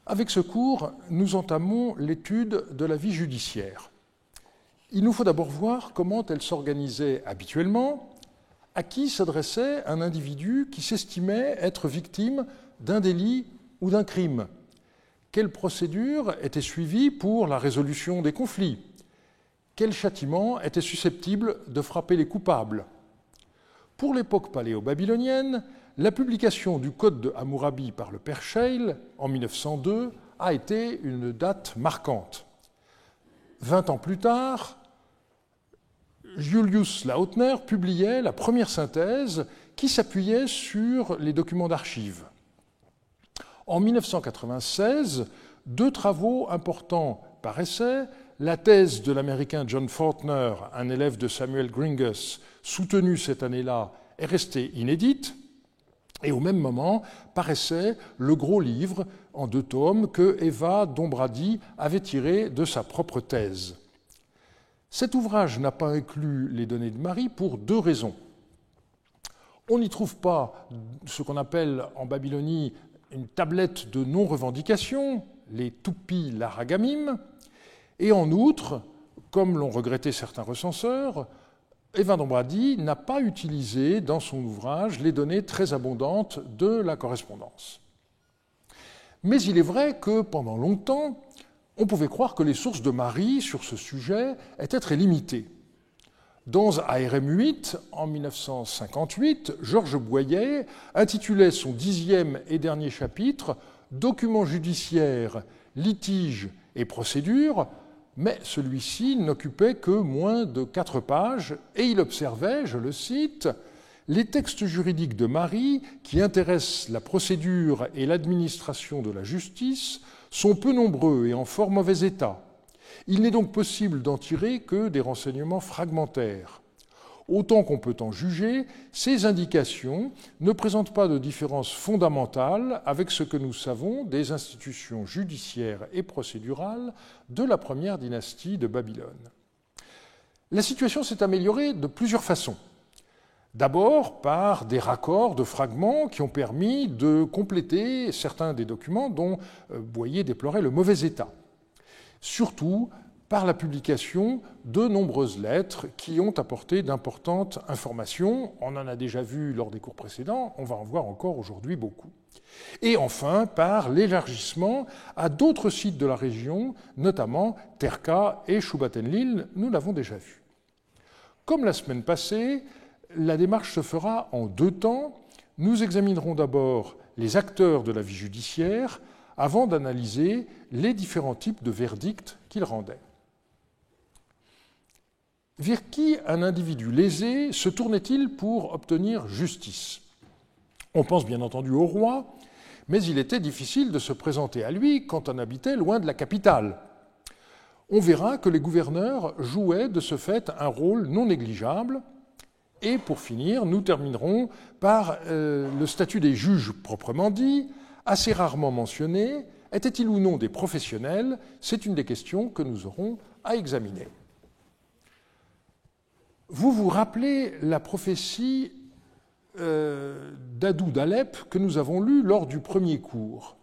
Avec ce cours, nous entamons l'étude de la vie judiciaire. Il nous faut d'abord voir comment elle s'organisait habituellement, à qui s'adressait un individu qui s'estimait être victime d'un délit ou d'un crime. Quelle procédure était suivie pour la résolution des conflits? Quel châtiment était susceptible de frapper les coupables? Pour l'époque paléo-babylonienne, la publication du Code de Hammurabi par le père Scheil en 1902 a été une date marquante. 20 ans plus tard, Julius Lautner publiait la première synthèse qui s'appuyait sur les documents d'archives. En 1996, deux travaux importants paraissaient, la thèse de l'Américain John Fortner, un élève de Samuel Gringus, soutenue cette année-là, est restée inédite, et au même moment paraissait le gros livre en 2 tomes que Eva Dombradi avait tiré de sa propre thèse. Cet ouvrage n'a pas inclus les données de Marie pour 2 raisons. On n'y trouve pas ce qu'on appelle en Babylonie une tablette de non-revendication, les Tupi Laragamim, et en outre, comme l'ont regretté certains recenseurs, Eva Dombradi n'a pas utilisé dans son ouvrage les données très abondantes de la correspondance. Mais il est vrai que pendant longtemps, on pouvait croire que les sources de Marie sur ce sujet étaient très limitées. Dans ARM 8, en 1958, Georges Boyer intitulait son 10e et dernier chapitre « Documents judiciaires, litiges et procédures », mais celui-ci n'occupait que moins de 4 pages, et il observait, je le cite, « Les textes juridiques de Marie, qui intéressent la procédure et l'administration de la justice, sont peu nombreux et en fort mauvais état. Il n'est donc possible d'en tirer que des renseignements fragmentaires. Autant qu'on peut en juger, ces indications ne présentent pas de différence fondamentale avec ce que nous savons des institutions judiciaires et procédurales de la première dynastie de Babylone. » La situation s'est améliorée de plusieurs façons. D'abord par des raccords de fragments qui ont permis de compléter certains des documents dont Boyer déplorait le mauvais état. Surtout par la publication de nombreuses lettres qui ont apporté d'importantes informations. On en a déjà vu lors des cours précédents, on va en voir encore aujourd'hui beaucoup. Et enfin, par l'élargissement à d'autres sites de la région, notamment Terka et Shubat-Enlil, nous l'avons déjà vu. Comme la semaine passée, la démarche se fera en 2 temps. Nous examinerons d'abord les acteurs de la vie judiciaire avant d'analyser les différents types de verdicts qu'ils rendaient. Vers qui un individu lésé se tournait-il pour obtenir justice? On pense bien entendu au roi, mais il était difficile de se présenter à lui quand on habitait loin de la capitale. On verra que les gouverneurs jouaient de ce fait un rôle non négligeable. Et pour finir, nous terminerons par le statut des juges proprement dit, assez rarement mentionné. Étaient-ils ou non des professionnels? C'est une des questions que nous aurons à examiner. Vous vous rappelez la prophétie d'Adou d'Alep que nous avons lue lors du premier cours.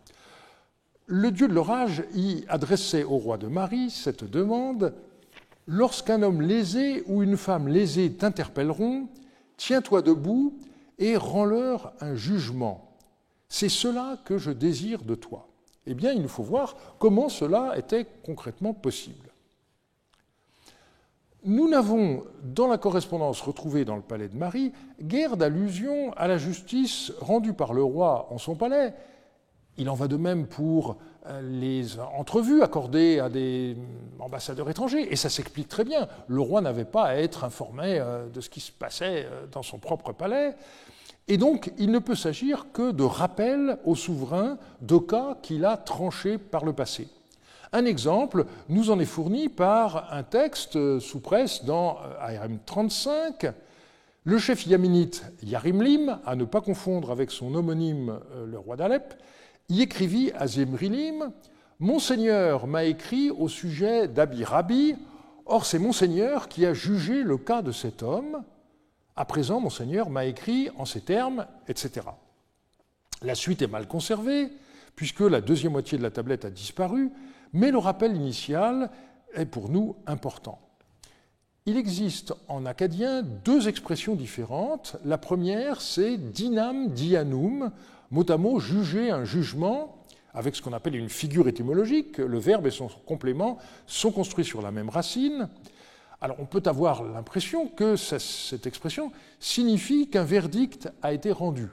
Le dieu de l'orage y adressait au roi de Marie cette demande: « Lorsqu'un homme lésé ou une femme lésée t'interpelleront, tiens-toi debout et rends-leur un jugement. C'est cela que je désire de toi. » Eh bien, il nous faut voir comment cela était concrètement possible. Nous n'avons, dans la correspondance retrouvée dans le palais de Marie, guère d'allusion à la justice rendue par le roi en son palais. Il en va de même pour les entrevues accordées à des ambassadeurs étrangers, et ça s'explique très bien. Le roi n'avait pas à être informé de ce qui se passait dans son propre palais, et donc il ne peut s'agir que de rappels au souverain de cas qu'il a tranchés par le passé. Un exemple nous en est fourni par un texte sous presse dans ARM 35. Le chef yéménite Yarimlim, à ne pas confondre avec son homonyme le roi d'Alep, y écrivit à Zemrilim: « Monseigneur m'a écrit au sujet d'Abi Rabi, or c'est Monseigneur qui a jugé le cas de cet homme. À présent, Monseigneur m'a écrit en ces termes, etc. » La suite est mal conservée, puisque la deuxième moitié de la tablette a disparu, mais le rappel initial est pour nous important. Il existe en akkadien deux expressions différentes. La première, c'est dinam dianum, mot à mot juger un jugement, avec ce qu'on appelle une figure étymologique. Le verbe et son complément sont construits sur la même racine. Alors on peut avoir l'impression que cette expression signifie qu'un verdict a été rendu.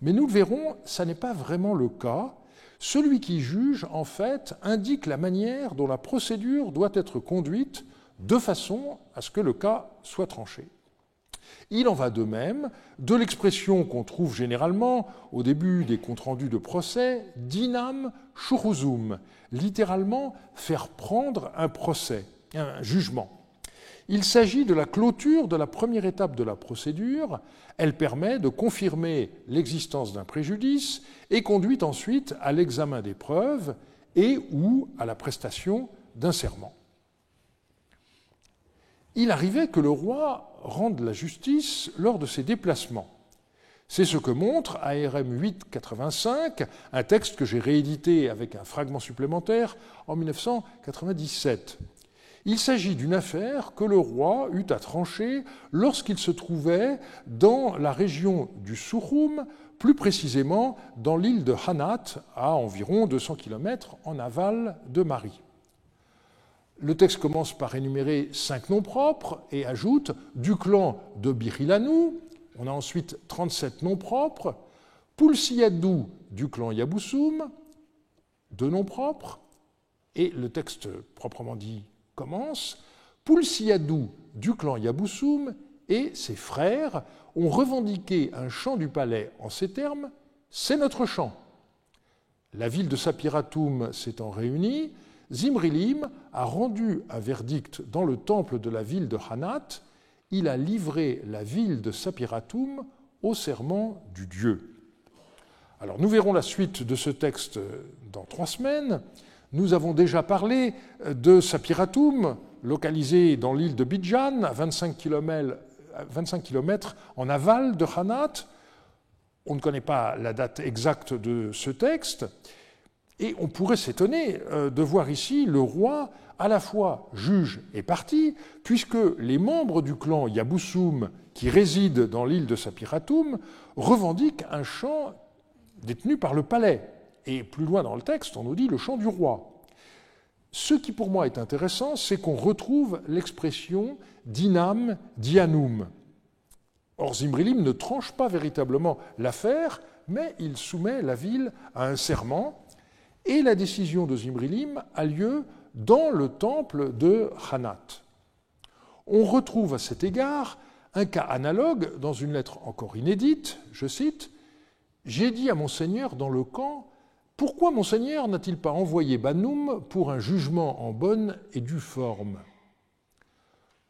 Mais nous le verrons, ça n'est pas vraiment le cas. Celui qui juge, en fait, indique la manière dont la procédure doit être conduite de façon à ce que le cas soit tranché. Il en va de même de l'expression qu'on trouve généralement au début des comptes rendus de procès, dinam shuruzum, littéralement faire prendre un procès, un jugement. Il s'agit de la clôture de la première étape de la procédure. Elle permet de confirmer l'existence d'un préjudice et conduit ensuite à l'examen des preuves et ou à la prestation d'un serment. Il arrivait que le roi rende la justice lors de ses déplacements. C'est ce que montre ARM 885, un texte que j'ai réédité avec un fragment supplémentaire en 1997. Il s'agit d'une affaire que le roi eut à trancher lorsqu'il se trouvait dans la région du Souroum, plus précisément dans l'île de Hanat, à environ 200 km en aval de Mari. Le texte commence par énumérer 5 noms propres et ajoute du clan de Birilanou. On a ensuite 37 noms propres. Pulsiyadou du clan Yaboussoum, 2 noms propres. Et le texte proprement dit commence. Pulsiyadou du clan Yaboussoum et ses frères ont revendiqué un champ du palais en ces termes : c'est notre champ. La ville de Sapiratoum s'étant réunie, Zimrilim a rendu un verdict dans le temple de la ville de Hanat. Il a livré la ville de Sapiratoum au serment du dieu. Alors nous verrons la suite de ce texte dans 3 semaines. Nous avons déjà parlé de Sapiratoum, localisé dans l'île de Bidjan, à 25 km en aval de Hanat. On ne connaît pas la date exacte de ce texte. Et on pourrait s'étonner de voir ici le roi à la fois juge et partie, puisque les membres du clan Yaboussoum, qui résident dans l'île de Sapiratoum, revendiquent un champ détenu par le palais. Et plus loin dans le texte, on nous dit le champ du roi. Ce qui pour moi est intéressant, c'est qu'on retrouve l'expression dinam dianum. Or, Zimrilim ne tranche pas véritablement l'affaire, mais il soumet la ville à un serment. Et la décision de Zimrilim a lieu dans le temple de Hanat. On retrouve à cet égard un cas analogue dans une lettre encore inédite, je cite « J'ai dit à mon seigneur dans le camp, pourquoi mon seigneur n'a-t-il pas envoyé Banoum pour un jugement en bonne et due forme ?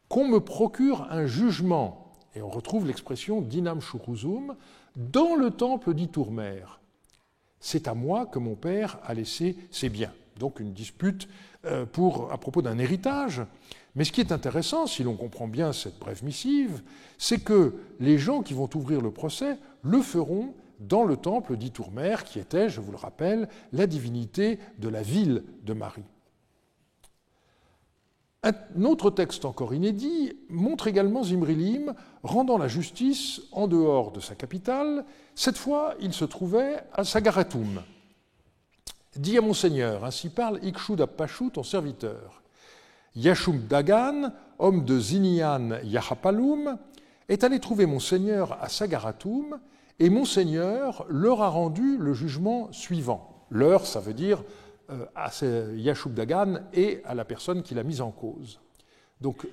Qu'on me procure un jugement, et on retrouve l'expression dinam shuruzum, dans le temple d'Itourmer. C'est à moi que mon père a laissé ses biens. » Donc une dispute à propos d'un héritage. Mais ce qui est intéressant, si l'on comprend bien cette brève missive, c'est que les gens qui vont ouvrir le procès le feront dans le temple d'Itourmer, qui était, je vous le rappelle, la divinité de la ville de Mari. Un autre texte encore inédit montre également Zimrilim rendant la justice en dehors de sa capitale. Cette fois, il se trouvait à Sagaratoum. « Dis à mon seigneur, ainsi parle Ikshud Apashu, ton serviteur. Yashum Dagan, homme de Zinian Yahapaloum, est allé trouver mon seigneur à Sagaratoum, et mon seigneur leur a rendu le jugement suivant. Leur, ça veut dire à Yashub Dagan et à la personne qui l'a mise en cause. Donc,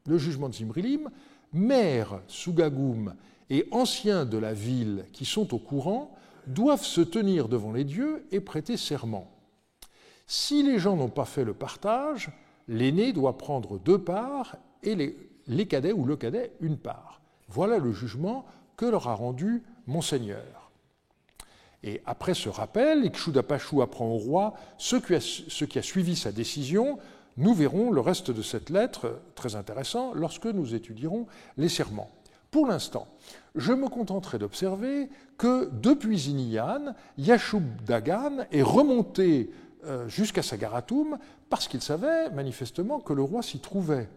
le jugement de Zimrilim, maire Sougagoum et anciens de la ville qui sont au courant doivent se tenir devant les dieux et prêter serment. Si les gens n'ont pas fait le partage, l'aîné doit prendre 2 parts et les cadets ou le cadet 1 part. Voilà le jugement que leur a rendu Monseigneur. Et après ce rappel, Ikshud Apashu apprend au roi ce qui a suivi sa décision. Nous verrons le reste de cette lettre, très intéressant, lorsque nous étudierons les serments. Pour l'instant, je me contenterai d'observer que depuis Zinian, Yashub Dagan est remonté jusqu'à Sagaratum parce qu'il savait manifestement que le roi s'y trouvait.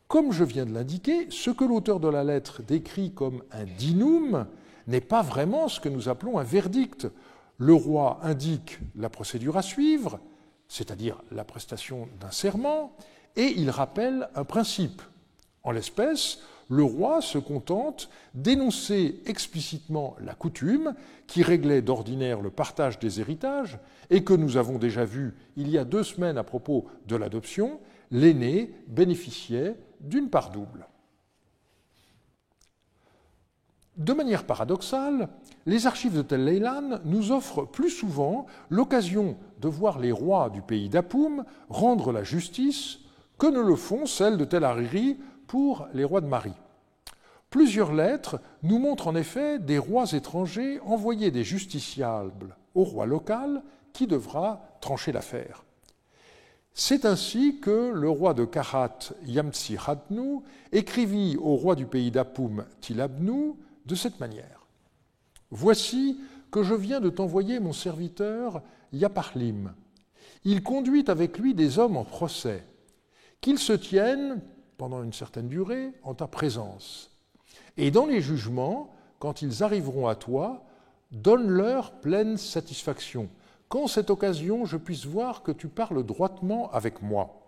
Comme je viens de l'indiquer, ce que l'auteur de la lettre décrit comme un dinum n'est pas vraiment ce que nous appelons un verdict. Le roi indique la procédure à suivre, c'est-à-dire la prestation d'un serment, et il rappelle un principe. En l'espèce, le roi se contente d'énoncer explicitement la coutume qui réglait d'ordinaire le partage des héritages et que nous avons déjà vu il y a 2 semaines à propos de l'adoption, l'aîné bénéficiait d'une part double. De manière paradoxale, les archives de Tel Leilan nous offrent plus souvent l'occasion de voir les rois du pays d'Apoum rendre la justice que ne le font celles de Tel Hariri pour les rois de Mari. Plusieurs lettres nous montrent en effet des rois étrangers envoyer des justiciables au roi local qui devra trancher l'affaire. C'est ainsi que le roi de Karat, Yamtsi Hadnu, écrivit au roi du pays d'Apoum, Tilabnu, de cette manière. « Voici que je viens de t'envoyer mon serviteur Yaparlim. Il conduit avec lui des hommes en procès, qu'ils se tiennent, pendant une certaine durée, en ta présence. Et dans les jugements, quand ils arriveront à toi, donne-leur pleine satisfaction, qu'en cette occasion je puisse voir que tu parles droitement avec moi. »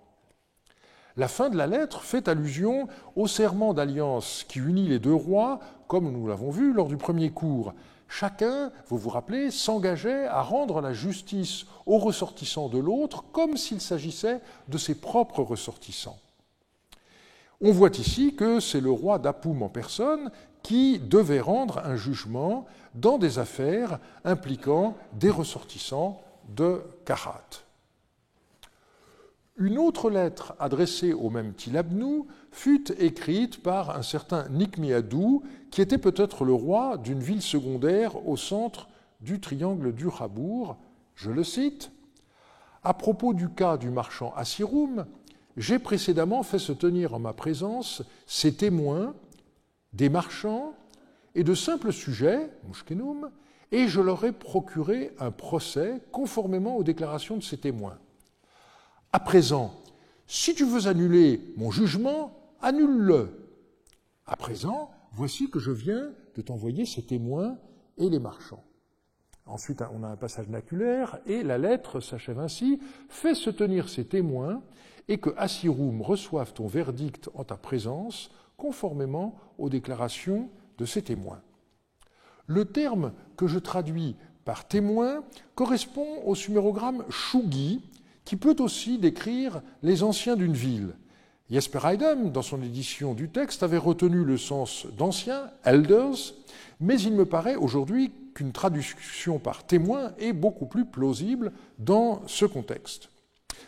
La fin de la lettre fait allusion au serment d'alliance qui unit les 2 rois, comme nous l'avons vu lors du premier cours. Chacun, vous vous rappelez, s'engageait à rendre la justice aux ressortissants de l'autre comme s'il s'agissait de ses propres ressortissants. On voit ici que c'est le roi d'Apoum en personne qui devait rendre un jugement dans des affaires impliquant des ressortissants de Karat. Une autre lettre adressée au même Tilabnu fut écrite par un certain Nikmiadou, qui était peut-être le roi d'une ville secondaire au centre du triangle du Habour. Je le cite, « À propos du cas du marchand Assiroum, j'ai précédemment fait se tenir en ma présence ces témoins, des marchands et de simples sujets, Mouchkenoum, et je leur ai procuré un procès conformément aux déclarations de ces témoins. À présent, si tu veux annuler mon jugement, annule-le. À présent, voici que je viens de t'envoyer ces témoins et les marchands. » Ensuite, on a un passage naculaire, et la lettre s'achève ainsi. « Fais se tenir ces témoins, et que Assiroum reçoive ton verdict en ta présence, conformément aux déclarations de ces témoins. » Le terme que je traduis par témoin correspond au sumérogramme Shugi, qui peut aussi décrire les anciens d'une ville. Jesper Eidem, dans son édition du texte, avait retenu le sens d'anciens, elders, mais il me paraît aujourd'hui qu'une traduction par témoin est beaucoup plus plausible dans ce contexte.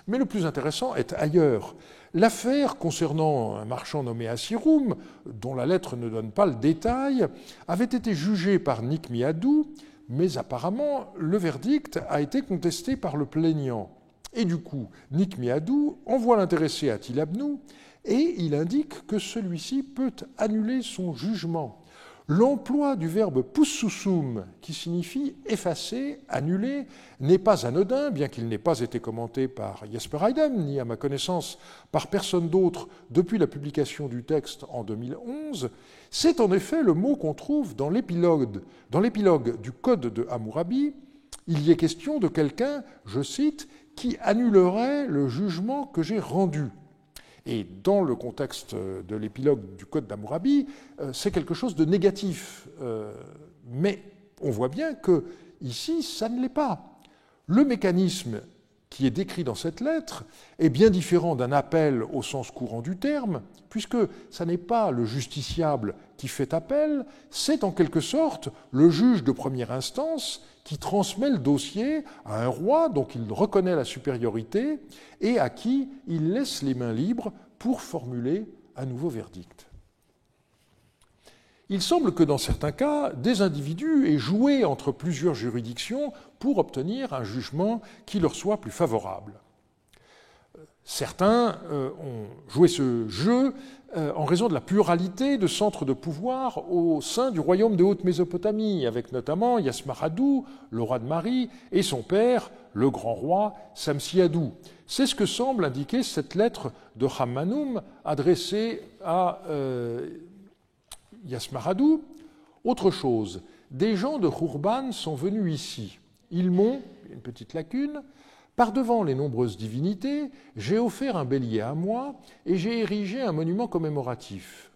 Mais le plus intéressant est ailleurs. L'affaire concernant un marchand nommé Assiroum, dont la lettre ne donne pas le détail, avait été jugée par Nikmiadou, mais apparemment le verdict a été contesté par le plaignant. Et du coup, Nikmiadou envoie l'intéressé à Tilabnu et il indique que celui-ci peut annuler son jugement. L'emploi du verbe poussoussoum, qui signifie effacer, annuler, n'est pas anodin, bien qu'il n'ait pas été commenté par Jesper Eidem, ni à ma connaissance par personne d'autre depuis la publication du texte en 2011. C'est en effet le mot qu'on trouve dans l'épilogue du Code de Hammurabi. Il y est question de quelqu'un, je cite, qui annulerait le jugement que j'ai rendu. Et dans le contexte de l'épilogue du Code d'Hammurabi, c'est quelque chose de négatif. Mais on voit bien que ici, ça ne l'est pas. Le mécanisme qui est décrit dans cette lettre est bien différent d'un appel au sens courant du terme, puisque ça n'est pas le justiciable qui fait appel, c'est en quelque sorte le juge de première instance qui transmet le dossier à un roi dont il reconnaît la supériorité et à qui il laisse les mains libres pour formuler un nouveau verdict. Il semble que dans certains cas, des individus aient joué entre plusieurs juridictions pour obtenir un jugement qui leur soit plus favorable. Certains ont joué ce jeu en raison de la pluralité de centres de pouvoir au sein du royaume de Haute-Mésopotamie, avec notamment Yasmaradou, le roi de Mari, et son père, le grand roi Samsiadou. C'est ce que semble indiquer cette lettre de Hammanoum adressée à Yasmaradou. Autre chose, des gens de Khurban sont venus ici. Ils m'ont, une petite lacune, par-devant les nombreuses divinités, j'ai offert un bélier à moi et j'ai érigé un monument commémoratif.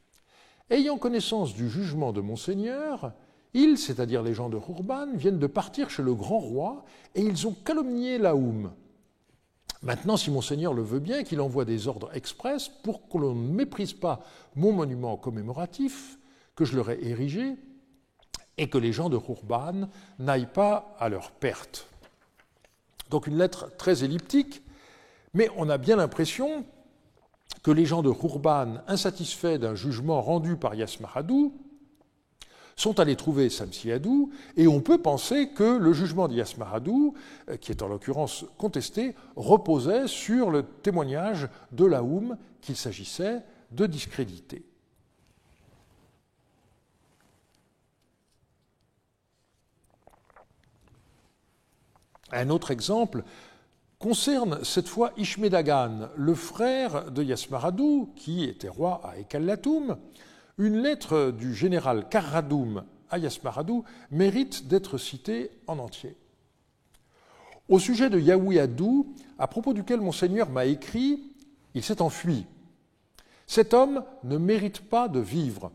Ayant connaissance du jugement de mon Seigneur, ils, c'est-à-dire les gens de Khurban, viennent de partir chez le grand roi et ils ont calomnié Laoum. Maintenant, si mon Seigneur le veut bien, qu'il envoie des ordres express pour que l'on ne méprise pas mon monument commémoratif que je leur ai érigé et que les gens de Khurban n'aillent pas à leur perte. Donc une lettre très elliptique, mais on a bien l'impression que les gens de Khurban, insatisfaits d'un jugement rendu par Yasmaradou, sont allés trouver Samsiadou, et on peut penser que le jugement de Yasmaradou, qui est en l'occurrence contesté, reposait sur le témoignage de Laoum qu'il s'agissait de discréditer. Un autre exemple concerne cette fois Ishmedagan, le frère de Yasmaradou, qui était roi à Ekallatum. Une lettre du général Karradoum à Yasmaradou mérite d'être citée en entier. Au sujet de Yaouiadou, à propos duquel mon Seigneur m'a écrit, il s'est enfui. Cet homme ne mérite pas de vivre.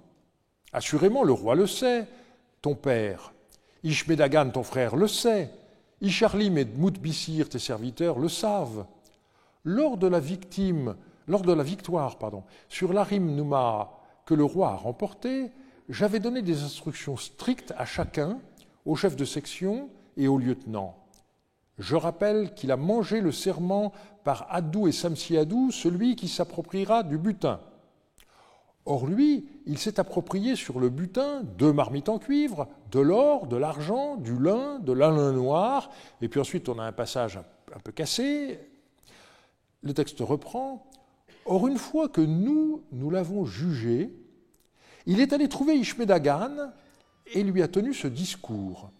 Assurément, le roi le sait, ton père. Ishmedagan, ton frère, le sait. Isharlim et Moutbissir, tes serviteurs, le savent. Lors de la victoire sur l'Arim Nouma que le roi a remporté, j'avais donné des instructions strictes à chacun, au chef de section et au lieutenant. Je rappelle qu'il a mangé le serment par Adou et Samsiadou, celui qui s'appropriera du butin. Or lui, il s'est approprié sur le butin 2 marmites en cuivre, de l'or, de l'argent, du lin, de lin noir, et puis ensuite on a un passage un peu cassé. Le texte reprend. Or une fois que nous l'avons jugé, il est allé trouver Ishmedagan et lui a tenu ce discours.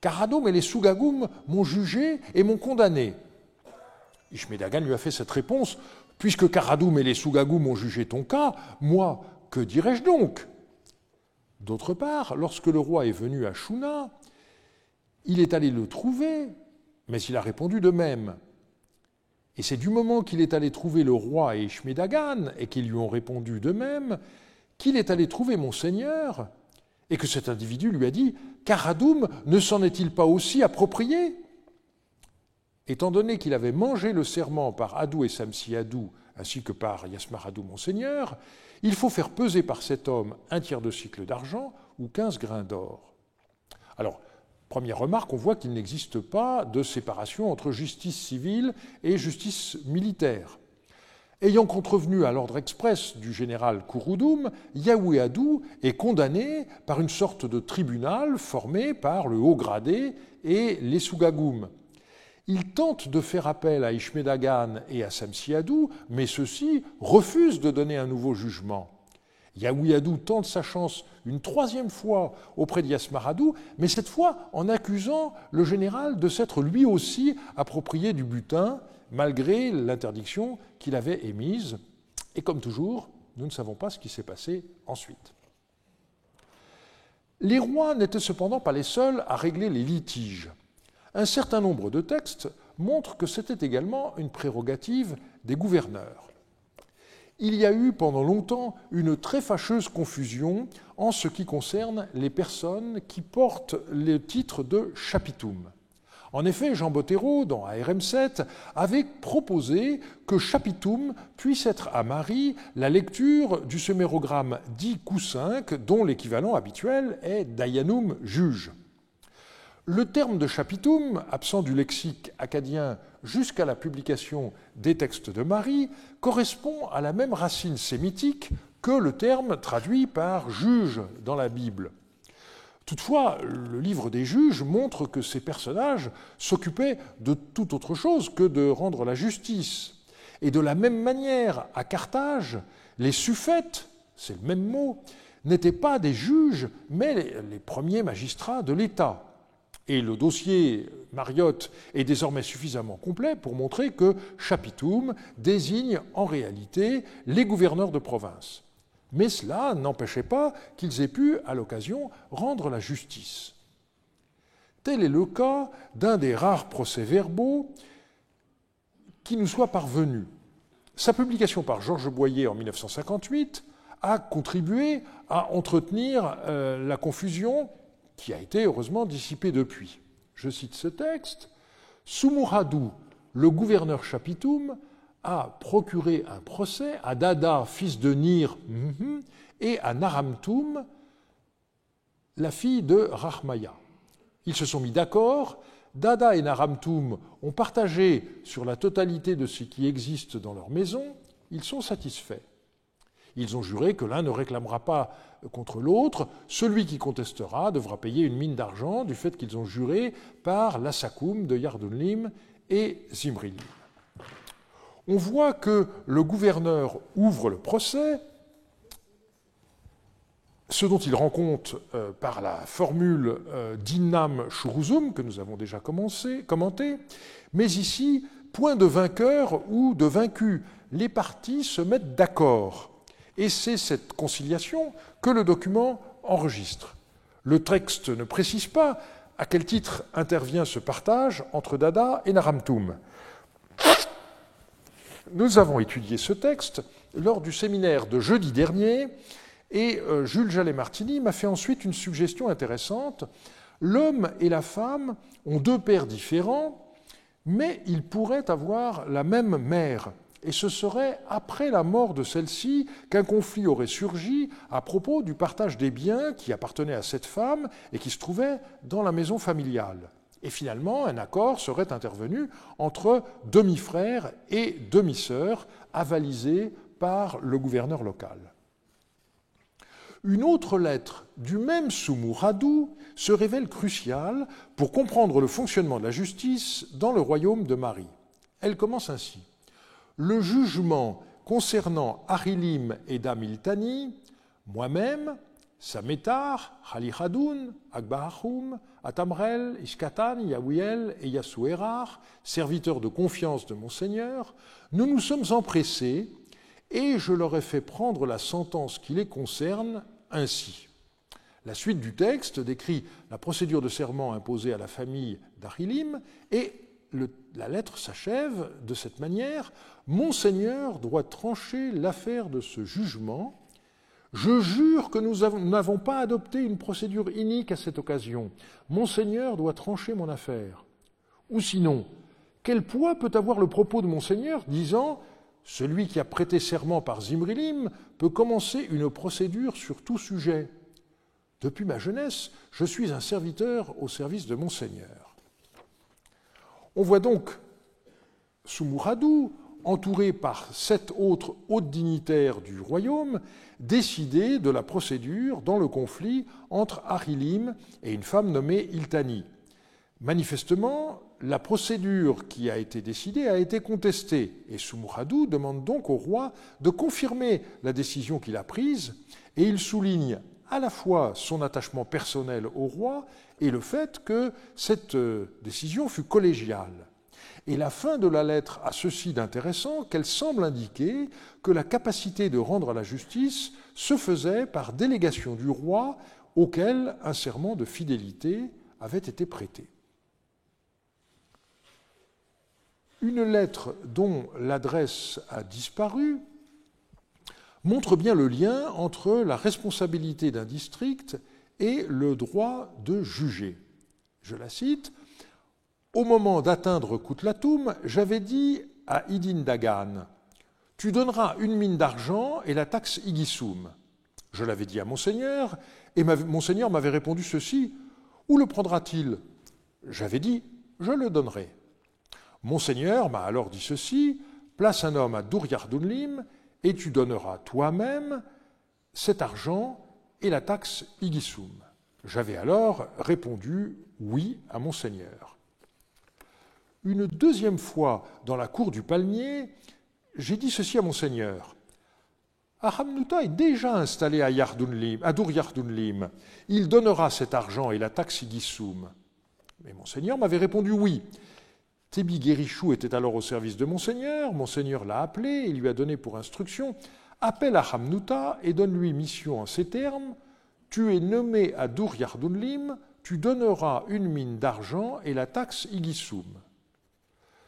Karradoum et les Sougagoum m'ont jugé et m'ont condamné. Ishmedagan lui a fait cette réponse. Puisque Karradoum et les Sougagoum ont jugé ton cas, moi, que dirais-je donc? D'autre part, lorsque le roi est venu à Shuna, il est allé le trouver, mais il a répondu de même. Et c'est du moment qu'il est allé trouver le roi et Ishmedagan, et qu'ils lui ont répondu de même, qu'il est allé trouver mon Seigneur, et que cet individu lui a dit « Karradoum ne s'en est-il pas aussi approprié ?» Étant donné qu'il avait mangé le serment par Adou et Samsiadou, ainsi que par Yasmaradou, mon Seigneur, il faut faire peser par cet homme 1 tiers de cycle d'argent ou 15 grains d'or. Alors, première remarque, on voit qu'il n'existe pas de séparation entre justice civile et justice militaire. Ayant contrevenu à l'ordre express du général Kouroudoum, Yaouiadou est condamné par une sorte de tribunal formé par le haut gradé et les Sougagoum. Il tente de faire appel à Ishmedagan et à Samsiadou, mais ceux-ci refusent de donner un nouveau jugement. Yaouiadou tente sa chance une 3e fois auprès de Yasmaradou, mais cette fois en accusant le général de s'être lui aussi approprié du butin, malgré l'interdiction qu'il avait émise. Et comme toujours, nous ne savons pas ce qui s'est passé ensuite. Les rois n'étaient cependant pas les seuls à régler les litiges. Un certain nombre de textes montrent que c'était également une prérogative des gouverneurs. Il y a eu pendant longtemps une très fâcheuse confusion en ce qui concerne les personnes qui portent le titre de chapitum. En effet, Jean Bottero, dans ARM 7, avait proposé que chapitum puisse être à Marie la lecture du sumérogramme dit Q5, dont l'équivalent habituel est Dayanum juge. Le terme de chapitum, absent du lexique akkadien jusqu'à la publication des textes de Marie, correspond à la même racine sémitique que le terme traduit par juge dans la Bible. Toutefois, le livre des juges montre que ces personnages s'occupaient de toute autre chose que de rendre la justice. Et de la même manière, à Carthage, Les suffètes, c'est le même mot, n'étaient pas des juges, mais les premiers magistrats de l'État. Et le dossier Mariotte est désormais suffisamment complet pour montrer que chapitum désigne en réalité les gouverneurs de province. Mais cela n'empêchait pas qu'ils aient pu, à l'occasion, rendre la justice. Tel est le cas d'un des rares procès-verbaux qui nous soit parvenu. Sa publication par Georges Boyer en 1958 a contribué à entretenir la confusion qui a été heureusement dissipée depuis. Je cite ce texte. « Sumuradu, le gouverneur chapitum, a procuré un procès à Dada, fils de Nir, et à Naramtum, la fille de Rahmaya. Ils se sont mis d'accord. Dada et Naramtum ont partagé sur la totalité de ce qui existe dans leur maison. Ils sont satisfaits. Ils ont juré que l'un ne réclamera pas contre l'autre. Celui qui contestera devra payer une mine d'argent du fait qu'ils ont juré par l'Assakoum de Yardunlim et Zimrilim. On voit que le gouverneur ouvre le procès, ce dont il rend compte par la formule d'Innam Shuruzum, que nous avons déjà commenté, mais ici, point de vainqueur ou de vaincu. Les parties se mettent d'accord. Et c'est cette conciliation que le document enregistre. Le texte ne précise pas à quel titre intervient ce partage entre Dada et Naramtum. Nous avons étudié ce texte lors du séminaire de jeudi dernier et Jules Jallet-Martini m'a fait ensuite une suggestion intéressante. L'homme et la femme ont deux pères différents, mais ils pourraient avoir la même mère. Et ce serait après la mort de celle-ci qu'un conflit aurait surgi à propos du partage des biens qui appartenaient à cette femme et qui se trouvaient dans la maison familiale. Et finalement, un accord serait intervenu entre demi-frères et demi-sœurs, avalisés par le gouverneur local. Une autre lettre du même Sumuradu se révèle cruciale pour comprendre le fonctionnement de la justice dans le royaume de Mari. Elle commence ainsi. Le jugement concernant Arilim et Damiltani, moi-même, Samétar, Khalihadoun, Akbarahum, Atamrel, Ishkatan, Yaouiel et Yasouérar, serviteurs de confiance de mon Seigneur, nous nous sommes empressés et je leur ai fait prendre la sentence qui les concerne ainsi. La suite du texte décrit la procédure de serment imposée à la famille d'Arilim et la lettre s'achève de cette manière. Mon Seigneur doit trancher l'affaire de ce jugement. Je jure que nous n'avons pas adopté une procédure inique à cette occasion. Mon Seigneur doit trancher mon affaire. Ou sinon, quel poids peut avoir le propos de mon Seigneur disant « Celui qui a prêté serment par Zimrilim peut commencer une procédure sur tout sujet. Depuis ma jeunesse, je suis un serviteur au service de mon Seigneur. » On voit donc Sumuradu, entouré par 7 autres hautes dignitaires du royaume, décider de la procédure dans le conflit entre Arilim et une femme nommée Iltani. Manifestement, la procédure qui a été décidée a été contestée, et Sumuradu demande donc au roi de confirmer la décision qu'il a prise, et il souligne à la fois son attachement personnel au roi et le fait que cette décision fut collégiale. Et la fin de la lettre a ceci d'intéressant qu'elle semble indiquer que la capacité de rendre la justice se faisait par délégation du roi auquel un serment de fidélité avait été prêté. Une lettre dont l'adresse a disparu montre bien le lien entre la responsabilité d'un district et le droit de juger. Je la cite. « Au moment d'atteindre Koutlatum, j'avais dit à Idin Dagan, « Tu donneras une mine d'argent et la taxe Igisum. » Je l'avais dit à Monseigneur, et Monseigneur m'avait répondu ceci, « Où le prendra-t-il » J'avais dit, « Je le donnerai. » Monseigneur m'a alors dit ceci, « Place un homme à Dur-Yardunlim, et tu donneras toi-même cet argent et la taxe Igisum. » J'avais alors répondu « Oui » à Monseigneur. Une deuxième fois, dans la cour du palmier, j'ai dit ceci à Monseigneur. Ahamnuta est déjà installé à Dur Yardunlim. Il donnera cet argent et la taxe Igissoum. Mais Monseigneur m'avait répondu oui. Tebi Guérichou était alors au service de Monseigneur. Monseigneur l'a appelé et lui a donné pour instruction: appelle Ahamnuta et donne-lui mission en ces termes: tu es nommé à Dur Yardunlim, tu donneras une mine d'argent et la taxe Igissoum.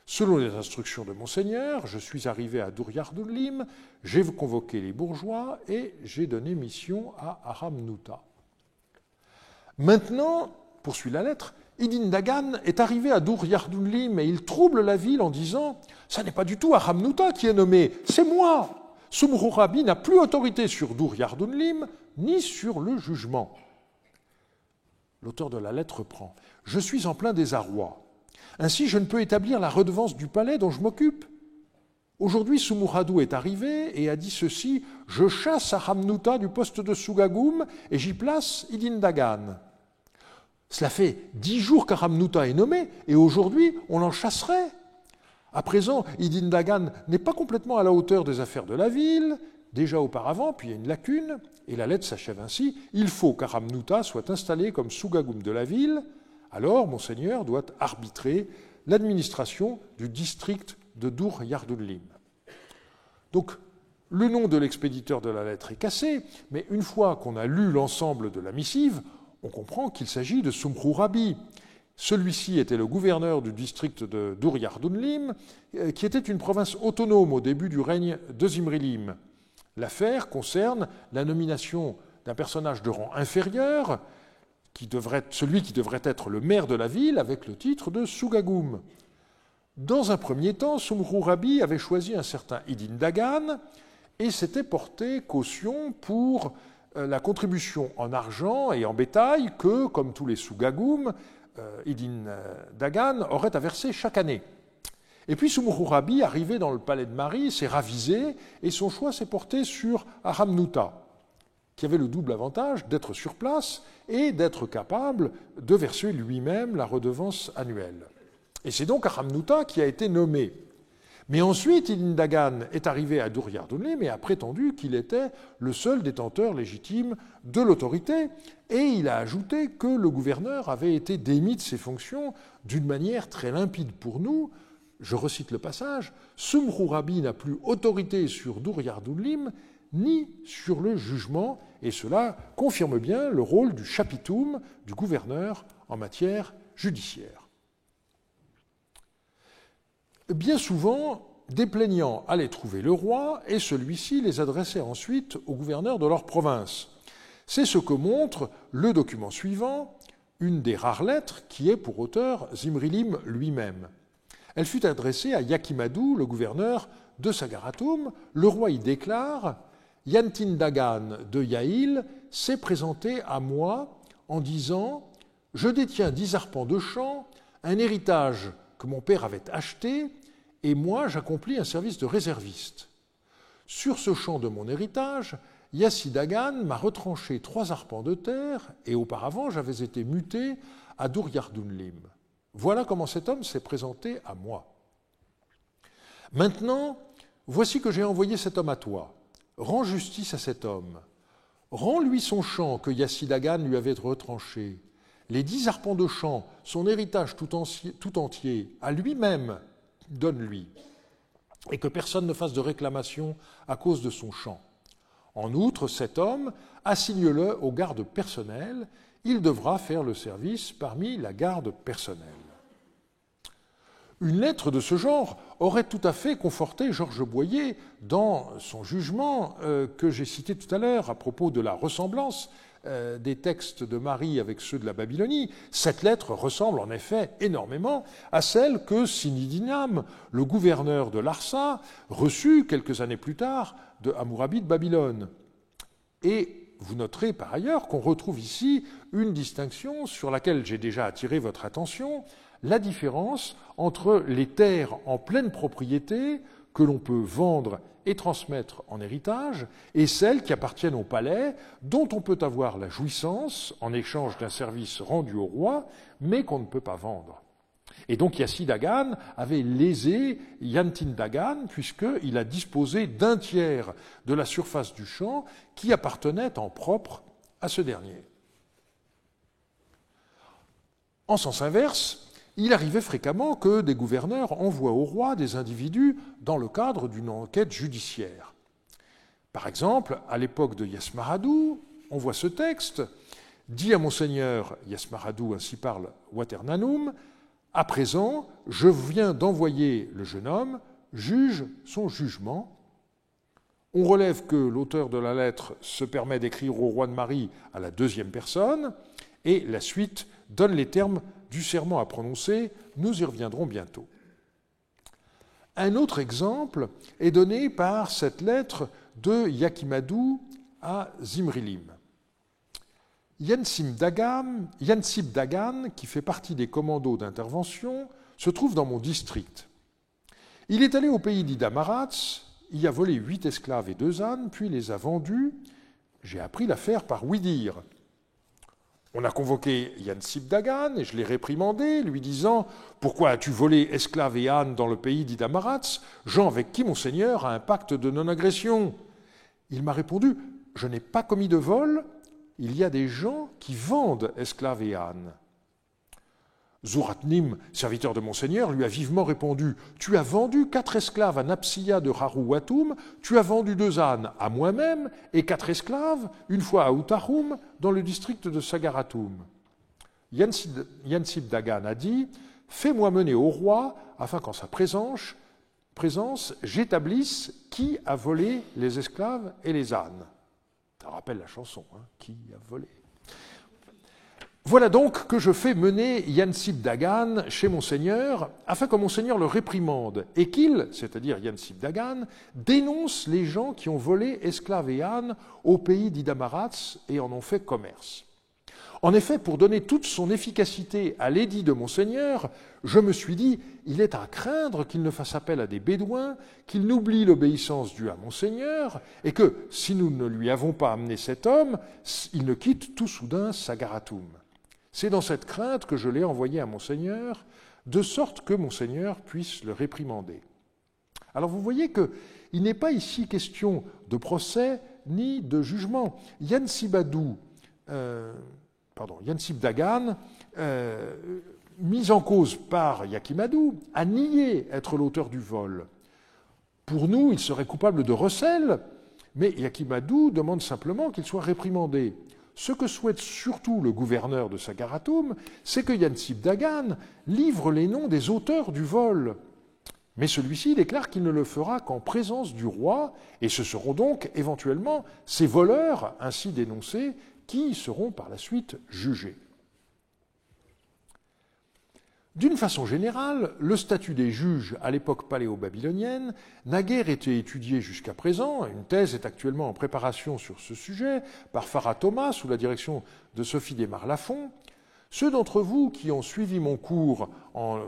Selon les instructions de Monseigneur, je suis arrivé à Dur Yardunlim, j'ai convoqué les bourgeois et j'ai donné mission à Ahamnuta. Maintenant, poursuit la lettre, Idin Dagan est arrivé à Dur Yardunlim et il trouble la ville en disant: ça n'est pas du tout Ahamnuta qui est nommé, c'est moi. Sumru-Rabi n'a plus autorité sur Dur Yardunlim ni sur le jugement. L'auteur de la lettre reprend: je suis en plein désarroi. Ainsi, je ne peux établir la redevance du palais dont je m'occupe. Aujourd'hui, Sumuradu est arrivé et a dit ceci: je chasse Ahamnuta du poste de Sugagoum et j'y place Idin Dagan. Cela fait 10 jours qu'Ahamnuta est nommé et aujourd'hui, on l'en chasserait. À présent, Idin Dagan n'est pas complètement à la hauteur des affaires de la ville. Déjà auparavant, puis il y a une lacune, et la lettre s'achève ainsi: il faut qu'Ahamnuta soit installé comme Sugagoum de la ville. Alors, Monseigneur doit arbitrer l'administration du district de Dur Yardunlim. Donc, le nom de l'expéditeur de la lettre est cassé, mais une fois qu'on a lu l'ensemble de la missive, on comprend qu'il s'agit de Sumru-Rabi. Celui-ci était le gouverneur du district de Dur Yardunlim, qui était une province autonome au début du règne de Zimrilim. L'affaire concerne la nomination d'un personnage de rang inférieur, celui qui devrait être le maire de la ville, avec le titre de Sugagoum. Dans un premier temps, Sumru-Rabi avait choisi un certain Idin Dagan et s'était porté caution pour la contribution en argent et en bétail que, comme tous les Sugagoum, Idin Dagan aurait à verser chaque année. Et puis Sumru-Rabi, arrivé dans le palais de Mari, s'est ravisé et son choix s'est porté sur Ahamnuta, qui avait le double avantage d'être sur place et d'être capable de verser lui-même la redevance annuelle. Et c'est donc Ahamnuta qui a été nommé. Mais ensuite, Idin Dagan est arrivé à Dur Yardunlim et a prétendu qu'il était le seul détenteur légitime de l'autorité, et il a ajouté que le gouverneur avait été démis de ses fonctions d'une manière très limpide pour nous. Je recite le passage: Sumru-Rabi n'a plus autorité sur Dur Yardunlim ni sur le jugement, et cela confirme bien le rôle du chapitum, du gouverneur, en matière judiciaire. Bien souvent, des plaignants allaient trouver le roi et celui-ci les adressait ensuite au gouverneur de leur province. C'est ce que montre le document suivant, une des rares lettres qui ait pour auteur Zimrilim lui-même. Elle fut adressée à Yakimadou, le gouverneur de Sagaratum. Le roi y déclare: Yantin Dagan de Yaïl s'est présenté à moi en disant: je détiens 10 arpents de champ, un héritage que mon père avait acheté, et moi j'accomplis un service de réserviste. Sur ce champ de mon héritage, Yassi Dagan m'a retranché 3 arpents de terre, et auparavant j'avais été muté à Dur Yardunlim. Voilà comment cet homme s'est présenté à moi. Maintenant, voici que j'ai envoyé cet homme à toi. Rends justice à cet homme. Rends-lui son champ que Yassi Dagan lui avait retranché, les 10 arpents de champ, son héritage tout entier, à lui-même, donne-lui, et que personne ne fasse de réclamation à cause de son champ. En outre, cet homme, assigne-le aux gardes personnelles, il devra faire le service parmi la garde personnelle. Une lettre de ce genre aurait tout à fait conforté Georges Boyer dans son jugement que j'ai cité tout à l'heure à propos de la ressemblance des textes de Marie avec ceux de la Babylonie. Cette lettre ressemble en effet énormément à celle que Sinidinam, le gouverneur de Larsa, reçut quelques années plus tard de Hammurabi de Babylone. Et vous noterez par ailleurs qu'on retrouve ici une distinction sur laquelle j'ai déjà attiré votre attention, la différence entre les terres en pleine propriété que l'on peut vendre et transmettre en héritage, et celles qui appartiennent au palais, dont on peut avoir la jouissance en échange d'un service rendu au roi, mais qu'on ne peut pas vendre. Et donc Yassi Dagan avait lésé Yantin Dagan puisqu'il a disposé d'un tiers de la surface du champ qui appartenait en propre à ce dernier. En sens inverse, il arrivait fréquemment que des gouverneurs envoient au roi des individus dans le cadre d'une enquête judiciaire. Par exemple, à l'époque de Yasmaradou, on voit ce texte, dit à Monseigneur Yasmaradou, ainsi parle Waternanum, à présent, je viens d'envoyer le jeune homme, juge son jugement. On relève que l'auteur de la lettre se permet d'écrire au roi de Marie à la deuxième personne, et la suite donne les termes du serment à prononcer, nous y reviendrons bientôt. Un autre exemple est donné par cette lettre de Yakimadou à Zimrilim. Yansib Dagan, qui fait partie des commandos d'intervention, se trouve dans mon district. Il est allé au pays d'Idamarats, y a volé 8 esclaves et 2 ânes, puis les a vendus. J'ai appris l'affaire par ouï-dire. On a convoqué Yansib Dagan et je l'ai réprimandé, lui disant « Pourquoi as-tu volé esclaves et ânes dans le pays d'Idamarats, gens avec qui mon seigneur a un pacte de non-agression ?» Il m'a répondu « Je n'ai pas commis de vol, il y a des gens qui vendent esclaves et ânes. » Zuratnim, serviteur de Monseigneur, lui a vivement répondu « Tu as vendu 4 esclaves à Napsia de Harouatoum, tu as vendu 2 ânes à moi-même et 4 esclaves, une fois à Outahoum, dans le district de Sagaratoum. » Yansib Dagan a dit « Fais-moi mener au roi, afin qu'en sa présence, j'établisse qui a volé les esclaves et les ânes. » Ça rappelle la chanson, hein, qui a volé. Voilà donc que je fais mener Yansib Dagan chez Monseigneur, afin que Monseigneur le réprimande, et qu'il, c'est-à-dire Yansib Dagan, dénonce les gens qui ont volé esclaves et ânes au pays d'Idamarats et en ont fait commerce. En effet, pour donner toute son efficacité à l'édit de Monseigneur, je me suis dit, il est à craindre qu'il ne fasse appel à des Bédouins, qu'il n'oublie l'obéissance due à Monseigneur, et que, si nous ne lui avons pas amené cet homme, il ne quitte tout soudain Sagaratoum. C'est dans cette crainte que je l'ai envoyé à Monseigneur, de sorte que Monseigneur puisse le réprimander. Alors vous voyez qu'il n'est pas ici question de procès ni de jugement. Yansib Dagan, mis en cause par Yakimadou, a nié être l'auteur du vol. Pour nous, il serait coupable de recel, mais Yakimadou demande simplement qu'il soit réprimandé. Ce que souhaite surtout le gouverneur de Sagaratoum, c'est que Yansib Dagan livre les noms des auteurs du vol. Mais celui-ci déclare qu'il ne le fera qu'en présence du roi, et ce seront donc éventuellement ces voleurs ainsi dénoncés qui seront par la suite jugés. D'une façon générale, le statut des juges à l'époque paléo-babylonienne n'a guère été étudié jusqu'à présent. Une thèse est actuellement en préparation sur ce sujet par Farah Thomas sous la direction de Sophie Desmar-Lafont. Ceux d'entre vous qui ont suivi mon cours en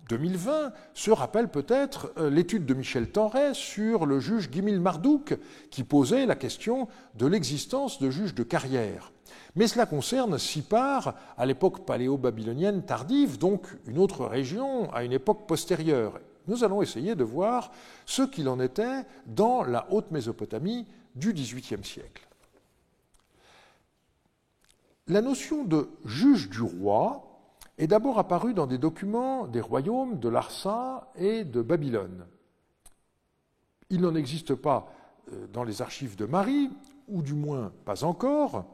2020 se rappellent peut-être l'étude de Michel Tenret sur le juge Guimil Mardouk qui posait la question de l'existence de juges de carrière. Mais cela concerne Sipar à l'époque paléo-babylonienne tardive, donc une autre région à une époque postérieure. Nous allons essayer de voir ce qu'il en était dans la Haute-Mésopotamie du XVIIIe siècle. La notion de juge du roi est d'abord apparue dans des documents des royaumes de Larsa et de Babylone. Il n'en existe pas dans les archives de Marie, ou du moins pas encore,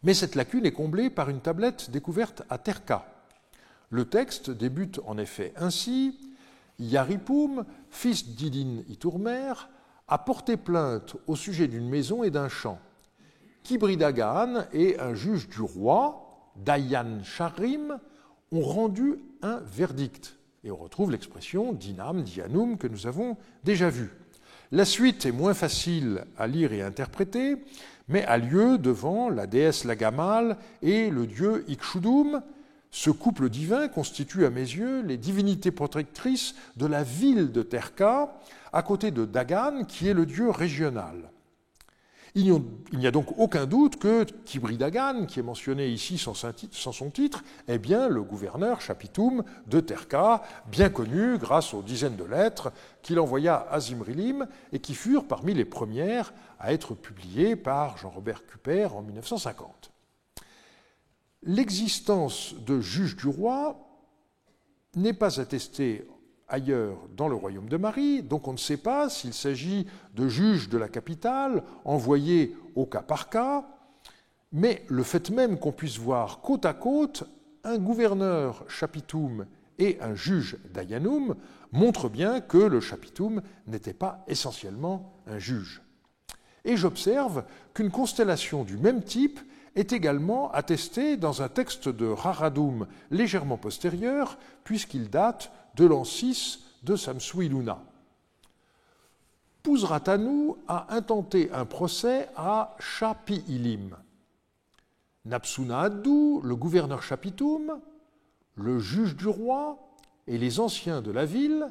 mais cette lacune est comblée par une tablette découverte à Terka. Le texte débute en effet ainsi « Yaripum, fils d'Idin Itourmer, a porté plainte au sujet d'une maison et d'un champ. Kibri Dagan et un juge du roi, Dayan Sharim, ont rendu un verdict. » Et on retrouve l'expression dinam, dianum que nous avons déjà vue. La suite est moins facile à lire et interpréter, mais a lieu devant la déesse Lagamal et le dieu Ikshudum. Ce couple divin constitue à mes yeux les divinités protectrices de la ville de Terka, à côté de Dagan, qui est le dieu régional. Il n'y a donc aucun doute que Kibri Dagan, qui est mentionné ici sans son titre, est bien le gouverneur Chapitum de Terka, bien connu grâce aux dizaines de lettres qu'il envoya à Zimrilim et qui furent parmi les premières à être publiées par Jean-Robert Cuper en 1950. L'existence de juges du roi n'est pas attestée ailleurs dans le royaume de Marie, donc on ne sait pas s'il s'agit de juges de la capitale envoyés au cas par cas, mais le fait même qu'on puisse voir côte à côte un gouverneur Chapitum et un juge Dayanum montre bien que le Chapitum n'était pas essentiellement un juge. Et j'observe qu'une constellation du même type est également attestée dans un texte de Raradum légèrement postérieur, puisqu'il date de l'an 6 de Samsu-Iluna. Puzratanu a intenté un procès à Shapi-Ilim. Napsuna-Addu, le gouverneur Chapitum, le juge du roi et les anciens de la ville,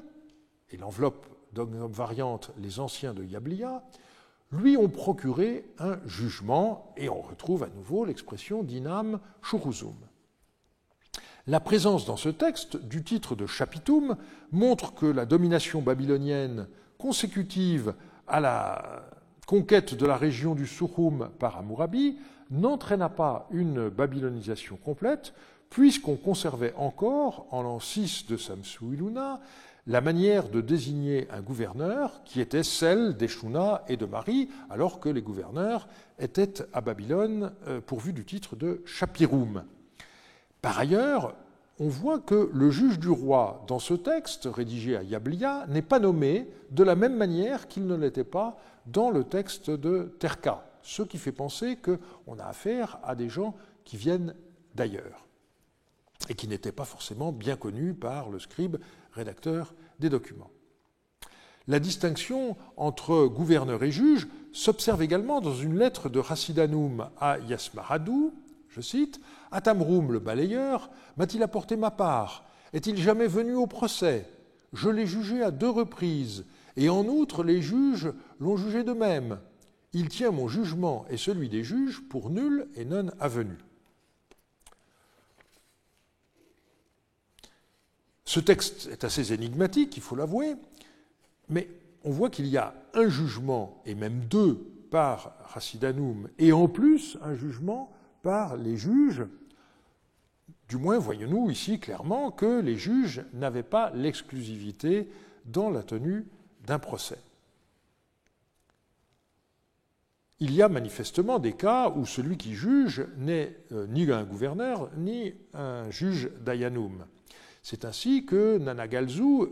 et l'enveloppe variante les anciens de Yablia, lui ont procuré un jugement, et on retrouve à nouveau l'expression dinam shuruzum. La présence dans ce texte du titre de Chapitum montre que la domination babylonienne consécutive à la conquête de la région du Sukhum par Hammurabi n'entraîna pas une babylonisation complète, puisqu'on conservait encore, en l'an 6 de Samsu-Iluna, la manière de désigner un gouverneur qui était celle d'Eshuna et de Mari, alors que les gouverneurs étaient à Babylone pourvus du titre de Shapirum. Par ailleurs, on voit que le juge du roi, dans ce texte rédigé à Yablia, n'est pas nommé de la même manière qu'il ne l'était pas dans le texte de Terka, ce qui fait penser qu'on a affaire à des gens qui viennent d'ailleurs et qui n'étaient pas forcément bien connus par le scribe rédacteur des documents. La distinction entre gouverneur et juge s'observe également dans une lettre de Hassidanum à Yasmaradou, je cite, « Atamrum, le balayeur, m'a-t-il apporté ma part? Est-il jamais venu au procès? Je l'ai jugé à 2 reprises, et en outre les juges l'ont jugé de même. Il tient mon jugement et celui des juges pour nul et non avenu. » Ce texte est assez énigmatique, il faut l'avouer, mais on voit qu'il y a un jugement, et même 2 par Hassidanum, et en plus un jugement par les juges. Du moins, voyons-nous ici clairement que les juges n'avaient pas l'exclusivité dans la tenue d'un procès. Il y a manifestement des cas où celui qui juge n'est ni un gouverneur ni un juge dayanum. C'est ainsi que Nanagalzu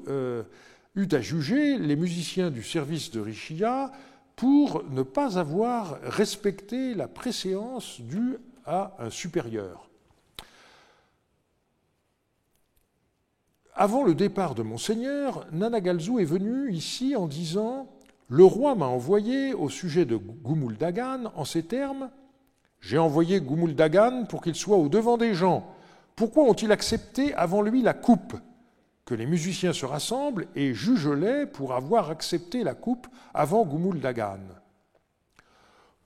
eut à juger les musiciens du service de Rishiya pour ne pas avoir respecté la préséance due à un supérieur. Avant le départ de Monseigneur, Nanagalzu est venu ici en disant « Le roi m'a envoyé au sujet de Gumul Dagan en ces termes « J'ai envoyé Gumul Dagan pour qu'il soit au devant des gens. Pourquoi ont-ils accepté avant lui la coupe ? Que les musiciens se rassemblent et jugent-les pour avoir accepté la coupe avant Gumul Dagan.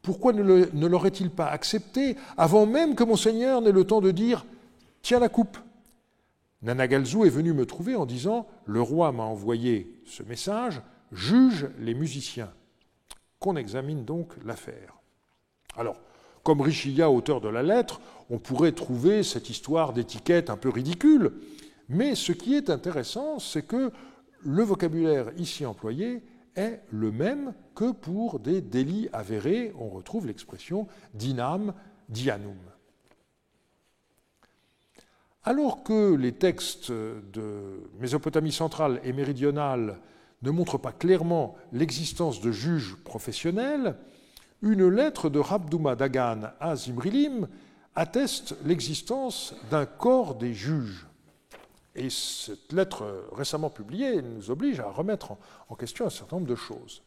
Pourquoi ne l'auraient-ils pas accepté avant même que Monseigneur n'ait le temps de dire « Tiens la coupe ?» Nanagalzu est venu me trouver en disant « Le roi m'a envoyé ce message, juge les musiciens. » Qu'on examine donc l'affaire. Alors, comme Rishiya, auteur de la lettre, on pourrait trouver cette histoire d'étiquette un peu ridicule, mais ce qui est intéressant, c'est que le vocabulaire ici employé est le même que pour des délits avérés. On retrouve l'expression dinam, dianum. Alors que les textes de Mésopotamie centrale et méridionale ne montrent pas clairement l'existence de juges professionnels, une lettre de Rabduma Dagan à Zimrilim atteste l'existence d'un corps des juges. Et cette lettre récemment publiée nous oblige à remettre en question un certain nombre de choses.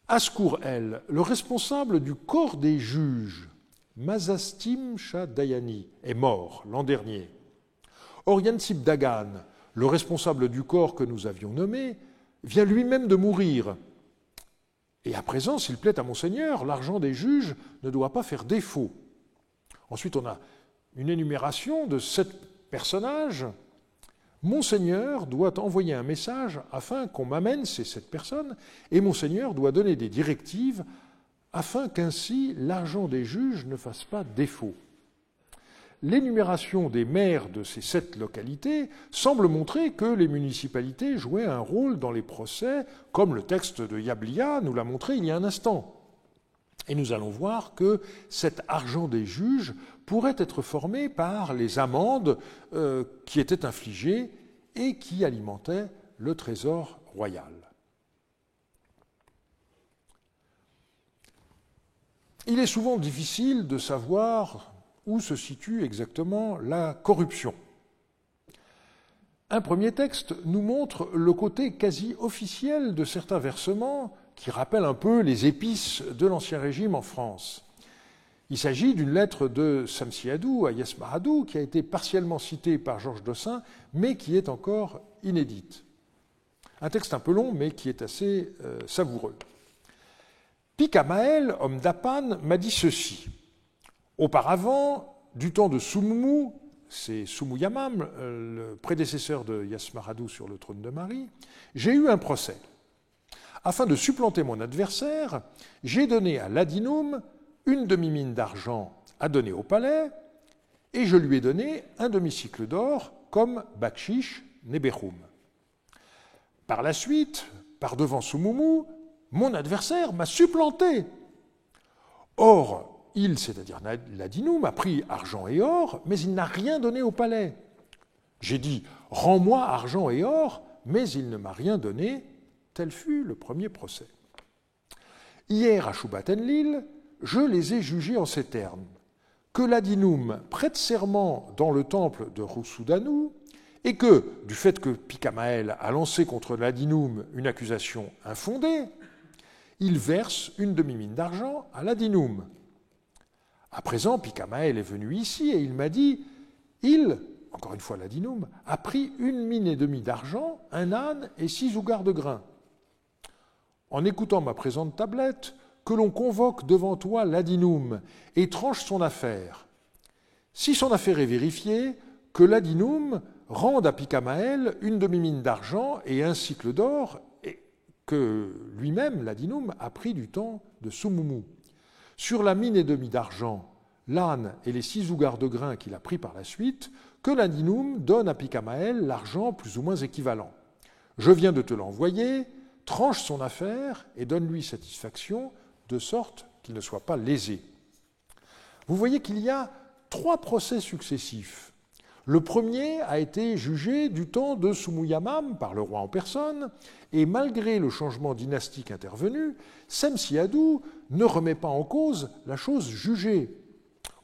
Askur El, le responsable du corps des juges, Mazastim Shah Dayani, est mort l'an dernier. Oriansib Dagan, le responsable du corps que nous avions nommé, vient lui-même de mourir. Et à présent, s'il plaît à Monseigneur, l'argent des juges ne doit pas faire défaut. Ensuite, on a une énumération de 7 personnages. Monseigneur doit envoyer un message afin qu'on m'amène ces 7 personnes, et Monseigneur doit donner des directives afin qu'ainsi l'argent des juges ne fasse pas défaut. L'énumération des maires de ces 7 localités semble montrer que les municipalités jouaient un rôle dans les procès, comme le texte de Yablia nous l'a montré il y a un instant. Et nous allons voir que cet argent des juges pourrait être formé par les amendes qui étaient infligées et qui alimentaient le trésor royal. Il est souvent difficile de savoir où se situe exactement la corruption. Un premier texte nous montre le côté quasi officiel de certains versements qui rappellent un peu les épices de l'Ancien Régime en France. Il s'agit d'une lettre de Samsiadou à Yasmaradou qui a été partiellement citée par Georges Dossin, mais qui est encore inédite. Un texte un peu long, mais qui est assez savoureux. Picamaël, homme d'Apan, m'a dit ceci. Auparavant, du temps de Soumou, c'est Soumou-Yamam, le prédécesseur de Yasmaradou sur le trône de Marie, j'ai eu un procès. Afin de supplanter mon adversaire, j'ai donné à Ladinoum une demi-mine d'argent à donner au palais, et je lui ai donné un demi-cycle d'or comme Bakshish Nebechoum. Par la suite, par devant Soumoumou, mon adversaire m'a supplanté. Or, il, c'est-à-dire Ladinoum, a pris argent et or, mais il n'a rien donné au palais. J'ai dit « Rends-moi argent et or », mais il ne m'a rien donné. Tel fut le premier procès. Hier, à Choubat-Enlil, je les ai jugés en ces termes. Que Ladinoum prête serment dans le temple de Rousoudanou, et que, du fait que Picamaël a lancé contre Ladinoum une accusation infondée, il verse une demi-mine d'argent à Ladinoum. À présent, Picamaël est venu ici et il m'a dit « Il, encore une fois Ladinoum, a pris une mine et demie d'argent, un âne et 6 ougars de grains. En écoutant ma présente tablette, que l'on convoque devant toi Ladinoum et tranche son affaire. Si son affaire est vérifiée, que Ladinoum rende à Picamaël une demi-mine d'argent et un cycle d'or, et que lui-même, Ladinoum, a pris du temps de Soumoumou. Sur la mine et demie d'argent, l'âne et les 6 ougars de grains qu'il a pris par la suite, que Ladinoum donne à Picamaël l'argent plus ou moins équivalent. Je viens de te l'envoyer, tranche son affaire et donne-lui satisfaction, de sorte qu'il ne soit pas lésé. Vous voyez qu'il y a 3 procès successifs. Le premier a été jugé du temps de Soumou-Yamam par le roi en personne, et malgré le changement dynastique intervenu, Samsiadou ne remet pas en cause la chose jugée.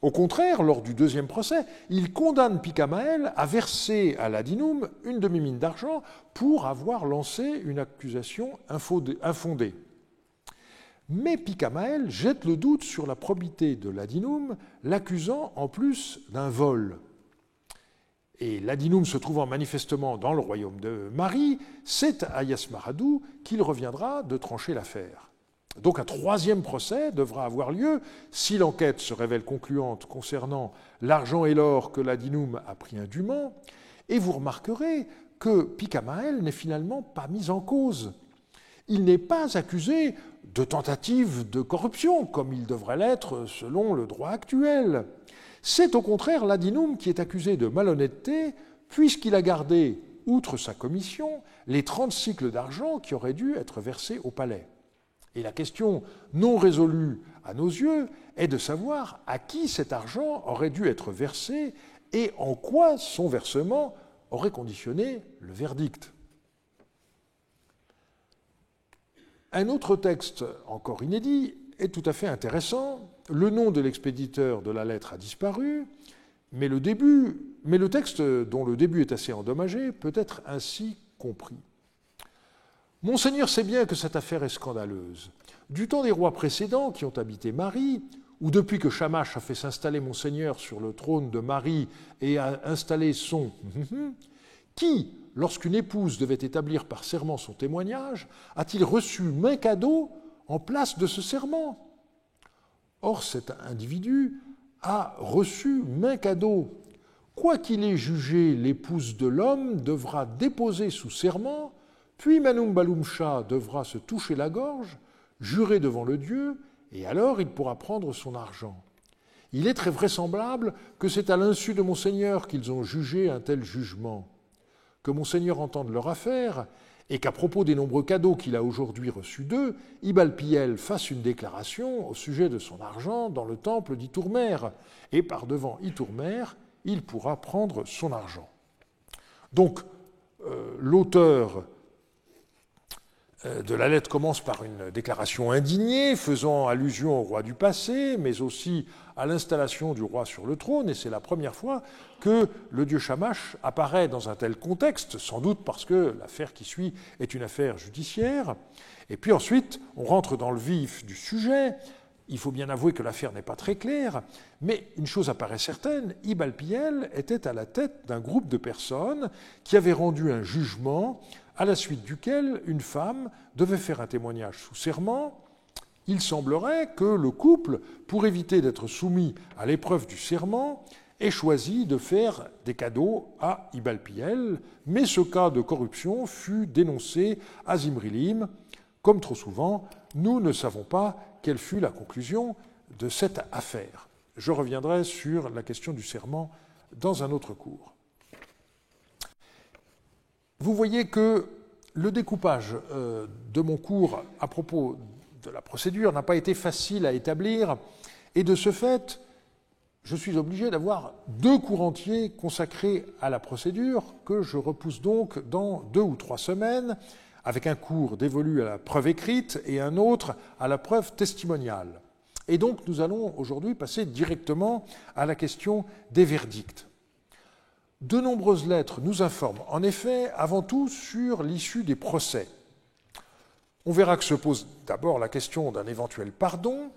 Au contraire, lors du deuxième procès, il condamne Picamaël à verser à Ladinoum une demi-mine d'argent pour avoir lancé une accusation infondée. Mais Picamaël jette le doute sur la probité de Ladinoum, l'accusant en plus d'un vol. Et Ladinoum se trouvant manifestement dans le royaume de Marie, c'est à Yasmaradou qu'il reviendra de trancher l'affaire. Donc un troisième procès devra avoir lieu si l'enquête se révèle concluante concernant l'argent et l'or que Ladinoum a pris indûment, et vous remarquerez que Picamaël n'est finalement pas mis en cause. Il n'est pas accusé de tentative de corruption, comme il devrait l'être selon le droit actuel. C'est au contraire Ladinoum qui est accusé de malhonnêteté, puisqu'il a gardé, outre sa commission, les 30 cycles d'argent qui auraient dû être versés au palais. Et la question non résolue à nos yeux est de savoir à qui cet argent aurait dû être versé et en quoi son versement aurait conditionné le verdict. Un autre texte encore inédit est tout à fait intéressant. Le nom de l'expéditeur de la lettre a disparu, mais le texte, dont le début est assez endommagé, peut être ainsi compris. Monseigneur sait bien que cette affaire est scandaleuse. Du temps des rois précédents qui ont habité Marie, ou depuis que Shamash a fait s'installer Monseigneur sur le trône de Marie et a installé son qui, lorsqu'une épouse devait établir par serment son témoignage, a-t-il reçu main cadeau en place de ce serment. Or, cet individu a reçu maint cadeau. Quoi qu'il ait jugé l'épouse de l'homme devra déposer sous serment, puis Manum Balumsha devra se toucher la gorge, jurer devant le Dieu, et alors il pourra prendre son argent. Il est très vraisemblable que c'est à l'insu de Monseigneur qu'ils ont jugé un tel jugement. Que Monseigneur entende leur affaire, et qu'à propos des nombreux cadeaux qu'il a aujourd'hui reçus d'eux, Ibalpiel fasse une déclaration au sujet de son argent dans le temple d'Itourmer, et par devant Itourmer, il pourra prendre son argent. Donc, l'auteur de la lettre commence par une déclaration indignée, faisant allusion au roi du passé, mais aussi à l'installation du roi sur le trône, et c'est la première fois que le dieu Shamash apparaît dans un tel contexte, sans doute parce que l'affaire qui suit est une affaire judiciaire. Et puis ensuite, on rentre dans le vif du sujet. Il faut bien avouer que l'affaire n'est pas très claire, mais une chose apparaît certaine, Ibalpiel était à la tête d'un groupe de personnes qui avaient rendu un jugement à la suite duquel une femme devait faire un témoignage sous serment. Il semblerait que le couple, pour éviter d'être soumis à l'épreuve du serment, ait choisi de faire des cadeaux à Ibalpiel, mais ce cas de corruption fut dénoncé à Zimrilim. Comme trop souvent, nous ne savons pas quelle fut la conclusion de cette affaire. Je reviendrai sur la question du serment dans un autre cours. Vous voyez que le découpage de mon cours à propos de la procédure n'a pas été facile à établir, et de ce fait, je suis obligé d'avoir 2 cours entiers consacrés à la procédure, que je repousse donc dans 2 ou 3 semaines, avec un cours dévolu à la preuve écrite et un autre à la preuve testimoniale. Et donc nous allons aujourd'hui passer directement à la question des verdicts. De nombreuses lettres nous informent en effet avant tout sur l'issue des procès. On verra que se pose d'abord la question d'un éventuel pardon.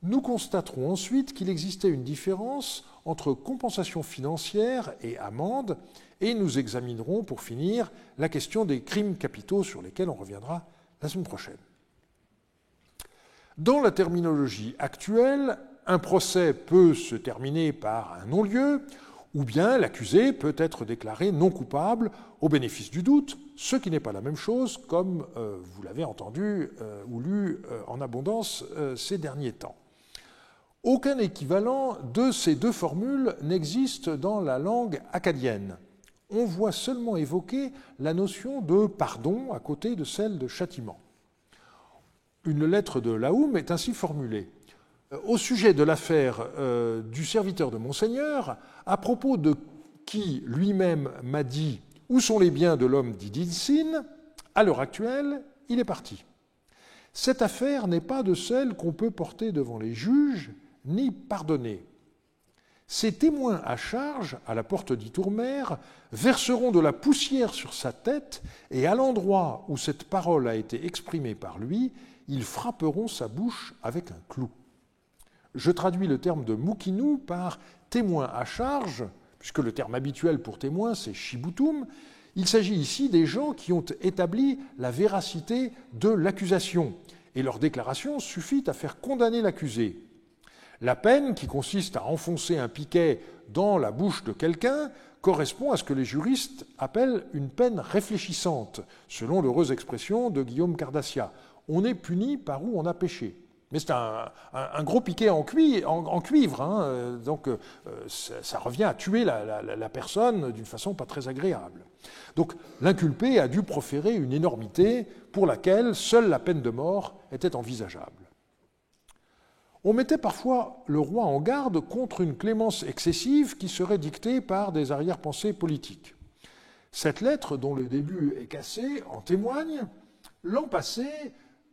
Nous constaterons ensuite qu'il existait une différence entre compensation financière et amende, et nous examinerons pour finir la question des crimes capitaux sur lesquels on reviendra la semaine prochaine. Dans la terminologie actuelle, un procès peut se terminer par un non-lieu, ou bien l'accusé peut être déclaré non coupable au bénéfice du doute, ce qui n'est pas la même chose, comme vous l'avez entendu ou lu en abondance ces derniers temps. Aucun équivalent de ces 2 formules n'existe dans la langue akkadienne. On voit seulement évoquer la notion de pardon à côté de celle de châtiment. Une lettre de Laoum est ainsi formulée. Au sujet de l'affaire du serviteur de Monseigneur, à propos de qui lui-même m'a dit « Où sont les biens de l'homme d'Idilsin ?» à l'heure actuelle, il est parti. Cette affaire n'est pas de celles qu'on peut porter devant les juges, ni pardonner. Ces témoins à charge, à la porte d'Itourmer, verseront de la poussière sur sa tête, et à l'endroit où cette parole a été exprimée par lui, ils frapperont sa bouche avec un clou. Je traduis le terme de Moukinou par témoin à charge, puisque le terme habituel pour témoin, c'est shibutum. Il s'agit ici des gens qui ont établi la véracité de l'accusation, et leur déclaration suffit à faire condamner l'accusé. La peine, qui consiste à enfoncer un piquet dans la bouche de quelqu'un, correspond à ce que les juristes appellent une peine réfléchissante, selon l'heureuse expression de Guillaume Cardassia. On est puni par où on a péché. Mais c'est un gros piquet en cuivre, hein, donc ça revient à tuer la personne d'une façon pas très agréable. Donc l'inculpé a dû proférer une énormité pour laquelle seule la peine de mort était envisageable. On mettait parfois le roi en garde contre une clémence excessive qui serait dictée par des arrière-pensées politiques. Cette lettre, dont le début est cassé, en témoigne. L'an passé,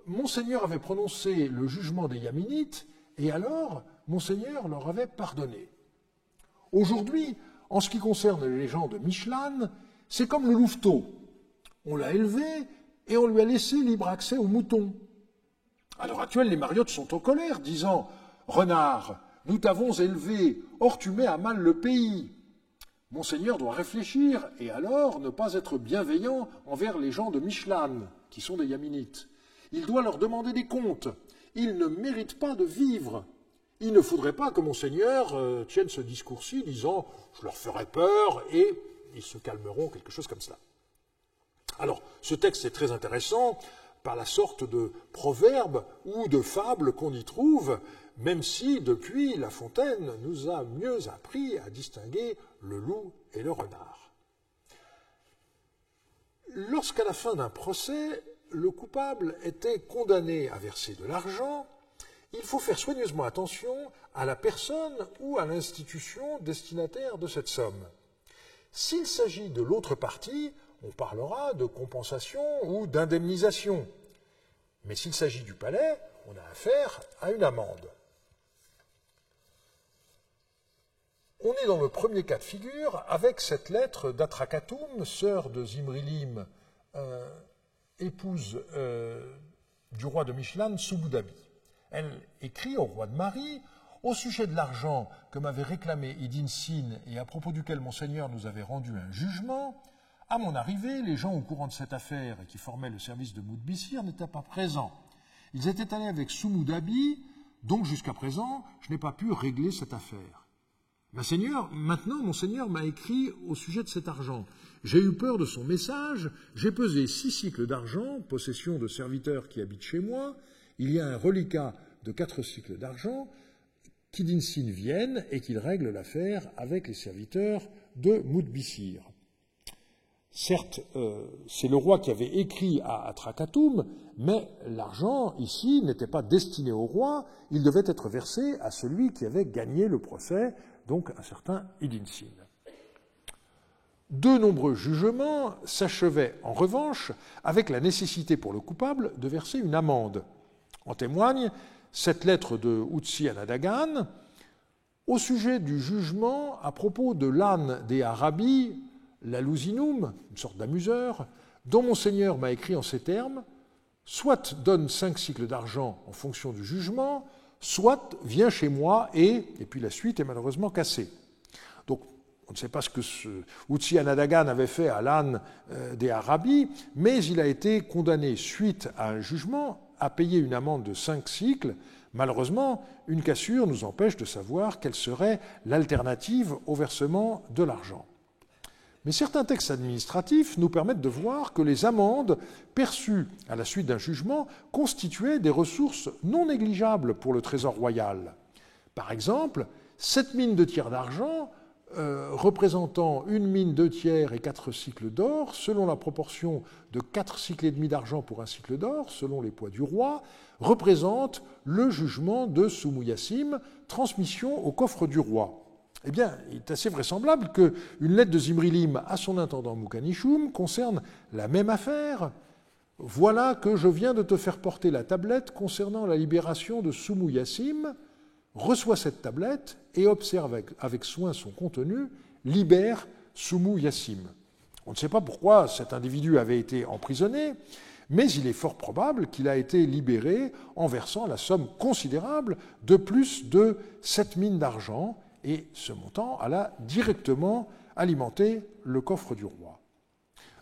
Monseigneur avait prononcé le jugement des Yaminites, et alors Monseigneur leur avait pardonné. Aujourd'hui, en ce qui concerne les gens de Michelane, c'est comme le louveteau. On l'a élevé et on lui a laissé libre accès aux moutons. À l'heure actuelle, les mariottes sont en colère, disant « Renard, nous t'avons élevé, or tu mets à mal le pays. » Monseigneur doit réfléchir et alors ne pas être bienveillant envers les gens de Michelane, qui sont des Yaminites. Il doit leur demander des comptes. Ils ne méritent pas de vivre. Il ne faudrait pas que Monseigneur tienne ce discours-ci disant « je leur ferai peur » et ils se calmeront, quelque chose comme cela. Alors, ce texte est très intéressant par la sorte de proverbe ou de fable qu'on y trouve, même si, depuis, La Fontaine nous a mieux appris à distinguer le loup et le renard. Lorsqu'à la fin d'un procès, le coupable était condamné à verser de l'argent, il faut faire soigneusement attention à la personne ou à l'institution destinataire de cette somme. S'il s'agit de l'autre partie, on parlera de compensation ou d'indemnisation. Mais s'il s'agit du palais, on a affaire à une amende. On est dans le premier cas de figure avec cette lettre d'Atracatoum, sœur de Zimrilim, épouse du roi de Michelane, Souboudabi. Elle écrit au roi de Mari, au sujet de l'argent que m'avait réclamé Idin Sin et à propos duquel Monseigneur nous avait rendu un jugement, à mon arrivée, les gens au courant de cette affaire et qui formaient le service de Moudbissir n'étaient pas présents. Ils étaient allés avec Soumoudabi, donc jusqu'à présent, je n'ai pas pu régler cette affaire. Maintenant, Monseigneur m'a écrit au sujet de cet argent. J'ai eu peur de son message, j'ai pesé 6 cycles d'argent, possession de serviteurs qui habitent chez moi, il y a un reliquat de 4 cycles d'argent, qu'Idin Sin vienne et qu'il règle l'affaire avec les serviteurs de Moudbissir. Certes, c'est le roi qui avait écrit à Atracatoum, mais l'argent, ici, n'était pas destiné au roi, il devait être versé à celui qui avait gagné le procès, donc un certain Idin Sin. De nombreux jugements s'achevaient, en revanche, avec la nécessité pour le coupable de verser une amende. En témoigne cette lettre de Utsi Anadagan au sujet du jugement à propos de l'âne des Arabes, la Lusinum, une sorte d'amuseur, dont Monseigneur m'a écrit en ces termes, soit donne 5 cycles d'argent en fonction du jugement, soit vient chez moi et puis la suite est malheureusement cassée. Donc, on ne sait pas ce que Utsi Anadagan avait fait à l'âne des Arabes, mais il a été condamné suite à un jugement à payer une amende de 5 cycles. Malheureusement, une cassure nous empêche de savoir quelle serait l'alternative au versement de l'argent. Mais certains textes administratifs nous permettent de voir que les amendes perçues à la suite d'un jugement constituaient des ressources non négligeables pour le trésor royal. Par exemple, 7 mines de tiers d'argent, représentant une mine 2 tiers et 4 cycles d'or, selon la proportion de 4 cycles et demi d'argent pour un cycle d'or, selon les poids du roi, représentent le jugement de Soumou-Yassim, transmission au coffre du roi. Eh bien, il est assez vraisemblable qu'une lettre de Zimrilim à son intendant Mukanichum concerne la même affaire. Voilà que je viens de te faire porter la tablette concernant la libération de Soumou-Yassim. Reçois cette tablette et observe avec soin son contenu, libère Soumou-Yassim. On ne sait pas pourquoi cet individu avait été emprisonné, mais il est fort probable qu'il a été libéré en versant la somme considérable de plus de 7 mines d'argent, et ce montant alla directement alimenter le coffre du roi.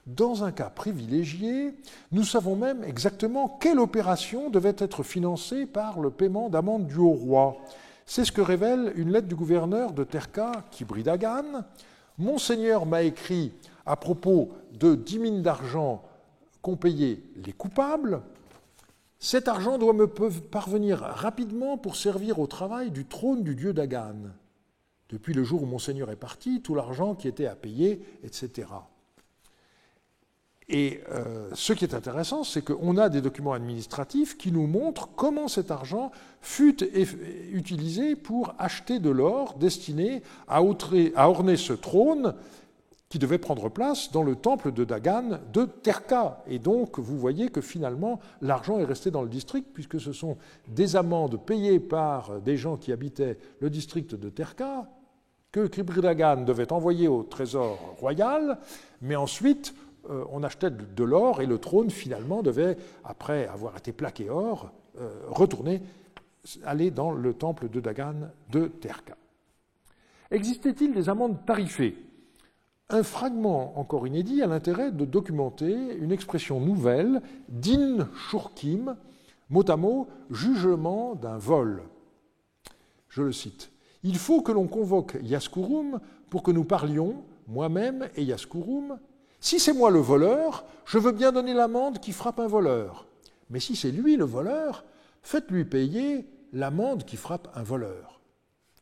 Dans un cas privilégié, nous savons même exactement quelle opération devait être financée par le paiement d'amende due au roi. C'est ce que révèle une lettre du gouverneur de Terka, Kibridagan. « Monseigneur m'a écrit à propos de 10 mines d'argent qu'ont payé les coupables. Cet argent doit me parvenir rapidement pour servir au travail du trône du dieu Dagan. Depuis le jour où Monseigneur est parti, tout l'argent qui était à payer, etc. » Et ce qui est intéressant, c'est qu'on a des documents administratifs qui nous montrent comment cet argent fut utilisé pour acheter de l'or destiné à orner ce trône qui devait prendre place dans le temple de Dagan de Terka. Et donc, vous voyez que finalement, l'argent est resté dans le district, puisque ce sont des amendes payées par des gens qui habitaient le district de Terka, que Kibridagan devait envoyer au trésor royal, mais ensuite, on achetait de l'or et le trône, finalement, devait, après avoir été plaqué or, aller dans le temple de Dagan de Terka. Existait-il des amendes tarifées ? un fragment encore inédit a l'intérêt de documenter une expression nouvelle, din shurkim, mot à mot, jugement d'un vol. Je le cite. « Il faut que l'on convoque Yaskouroum pour que nous parlions, moi-même et Yaskouroum. Si c'est moi le voleur, je veux bien donner l'amende qui frappe un voleur. Mais si c'est lui le voleur, faites-lui payer l'amende qui frappe un voleur.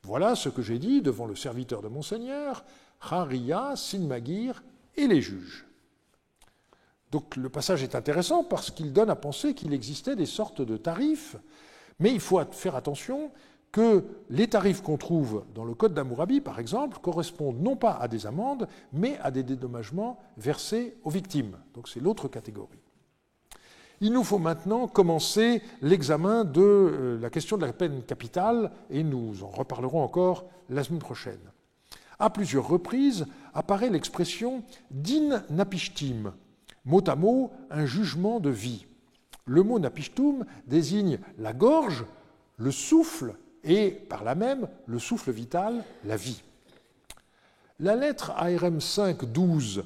Voilà ce que j'ai dit devant le serviteur de Monseigneur, Haria, Sinmagir et les juges. » Donc le passage est intéressant parce qu'il donne à penser qu'il existait des sortes de tarifs, mais il faut faire attention que les tarifs qu'on trouve dans le Code d'Hammurabi, par exemple, correspondent non pas à des amendes, mais à des dédommagements versés aux victimes. Donc c'est l'autre catégorie. Il nous faut maintenant commencer l'examen de la question de la peine capitale, et nous en reparlerons encore la semaine prochaine. À plusieurs reprises apparaît l'expression « din napishtim », mot à mot, un jugement de vie. Le mot napishtum désigne la gorge, le souffle, et par là même le souffle vital, la vie. La lettre ARM 5.12,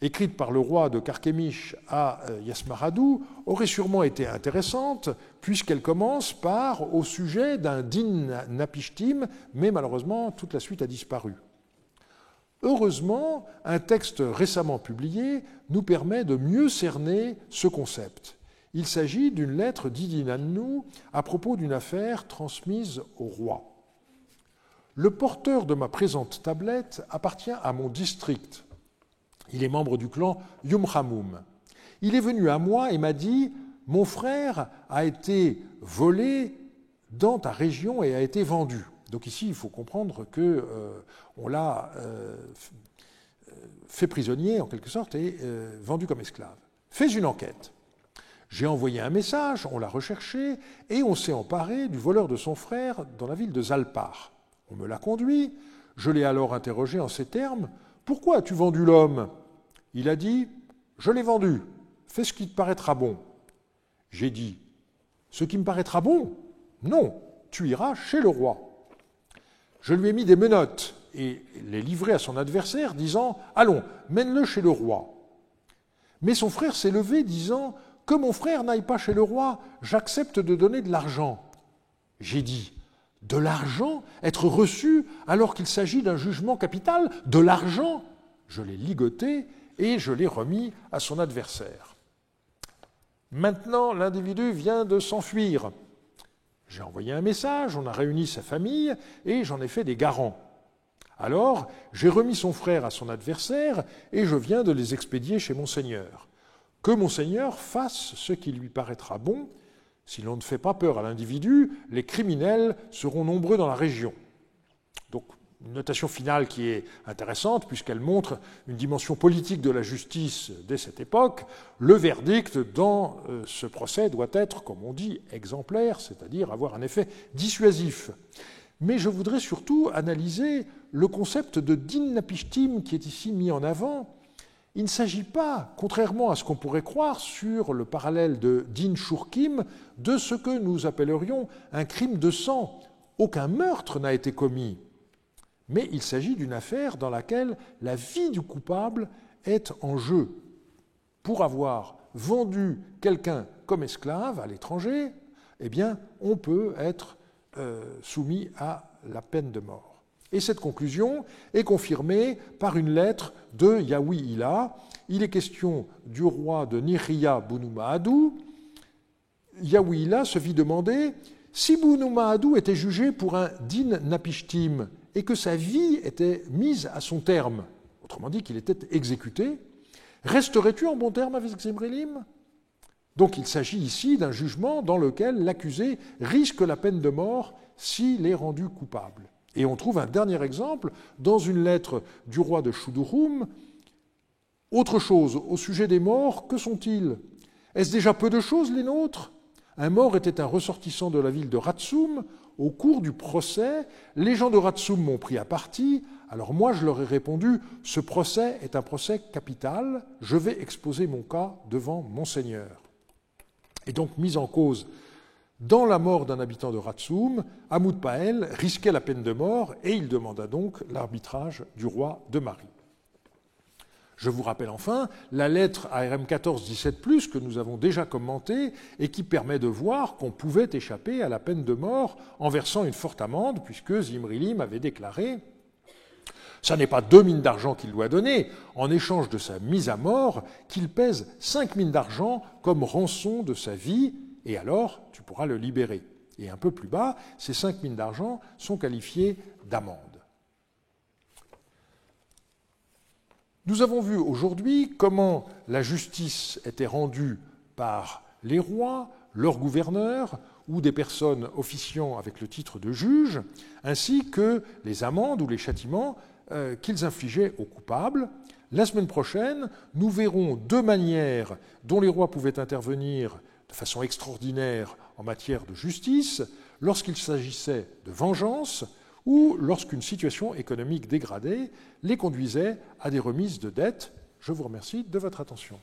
écrite par le roi de Carchemish à Yasmaradou, aurait sûrement été intéressante, puisqu'elle commence par « au sujet d'un din napishtim », mais malheureusement toute la suite a disparu. Heureusement, un texte récemment publié nous permet de mieux cerner ce concept. Il s'agit d'une lettre d'Idinannu à propos d'une affaire transmise au roi. Le porteur de ma présente tablette appartient à mon district. Il est membre du clan Yumhamoum. Il est venu à moi et m'a dit « Mon frère a été volé dans ta région et a été vendu. » Donc ici, il faut comprendre qu'on l'a fait prisonnier, en quelque sorte, et vendu comme esclave. Fais une enquête. J'ai envoyé un message, on l'a recherché, et on s'est emparé du voleur de son frère dans la ville de Zalpar. On me l'a conduit, je l'ai alors interrogé en ces termes. « Pourquoi as-tu vendu l'homme » Il a dit « Je l'ai vendu, fais ce qui te paraîtra bon. » J'ai dit « Ce qui me paraîtra bon ? Non, tu iras chez le roi. » Je lui ai mis des menottes et les livré à son adversaire, disant « Allons, mène-le chez le roi. » Mais son frère s'est levé, disant « Que mon frère n'aille pas chez le roi, j'accepte de donner de l'argent. » J'ai dit « De l'argent ? Être reçu alors qu'il s'agit d'un jugement capital ? De l'argent ?» Je l'ai ligoté et je l'ai remis à son adversaire. Maintenant, l'individu vient de s'enfuir. J'ai envoyé un message, on a réuni sa famille et j'en ai fait des garants. Alors, j'ai remis son frère à son adversaire et je viens de les expédier chez Monseigneur. Que Monseigneur fasse ce qui lui paraîtra bon. Si l'on ne fait pas peur à l'individu, les criminels seront nombreux dans la région. Donc, une notation finale qui est intéressante puisqu'elle montre une dimension politique de la justice dès cette époque. Le verdict dans ce procès doit être, comme on dit, exemplaire, c'est-à-dire avoir un effet dissuasif. Mais je voudrais surtout analyser le concept de din napishtim qui est ici mis en avant. Il ne s'agit pas, contrairement à ce qu'on pourrait croire sur le parallèle de din shurkim, de ce que nous appellerions un crime de sang. Aucun meurtre n'a été commis. Mais il s'agit d'une affaire dans laquelle la vie du coupable est en jeu. Pour avoir vendu quelqu'un comme esclave à l'étranger, eh bien, on peut être soumis à la peine de mort. Et cette conclusion est confirmée par une lettre de Yawi-Ila. Il est question du roi de Nihria Bounou-Mahadou. Yawi-Ila se vit demander si Bounou-Mahadou était jugé pour un din napishtim et que sa vie était mise à son terme, autrement dit qu'il était exécuté, resterais-tu en bon terme avec Zimrilim ? Donc il s'agit ici d'un jugement dans lequel l'accusé risque la peine de mort s'il est rendu coupable. Et on trouve un dernier exemple dans une lettre du roi de Shudurum. Autre chose, au sujet des morts, que sont-ils ? Est-ce déjà peu de choses les nôtres ? Un mort était un ressortissant de la ville de Ratsum. Au cours du procès, les gens de Ratsum m'ont pris à partie. Alors moi, je leur ai répondu, ce procès est un procès capital. Je vais exposer mon cas devant Monseigneur. Et donc, mise en cause dans la mort d'un habitant de Ratsum, Hamoud Paël risquait la peine de mort et il demanda donc l'arbitrage du roi de Mari. Je vous rappelle enfin la lettre ARM 14-17+, que nous avons déjà commentée et qui permet de voir qu'on pouvait échapper à la peine de mort en versant une forte amende, puisque Zimri-Lim avait déclaré « Ça n'est pas 2 mines d'argent qu'il doit donner, en échange de sa mise à mort, qu'il pèse 5 mines d'argent comme rançon de sa vie, et alors tu pourras le libérer. » Et un peu plus bas, ces 5 mines d'argent sont qualifiées d'amende. Nous avons vu aujourd'hui comment la justice était rendue par les rois, leurs gouverneurs ou des personnes officiant avec le titre de juge, ainsi que les amendes ou les châtiments qu'ils infligeaient aux coupables. La semaine prochaine, nous verrons 2 manières dont les rois pouvaient intervenir de façon extraordinaire en matière de justice, lorsqu'il s'agissait de vengeance ou lorsqu'une situation économique dégradée les conduisait à des remises de dettes. Je vous remercie de votre attention.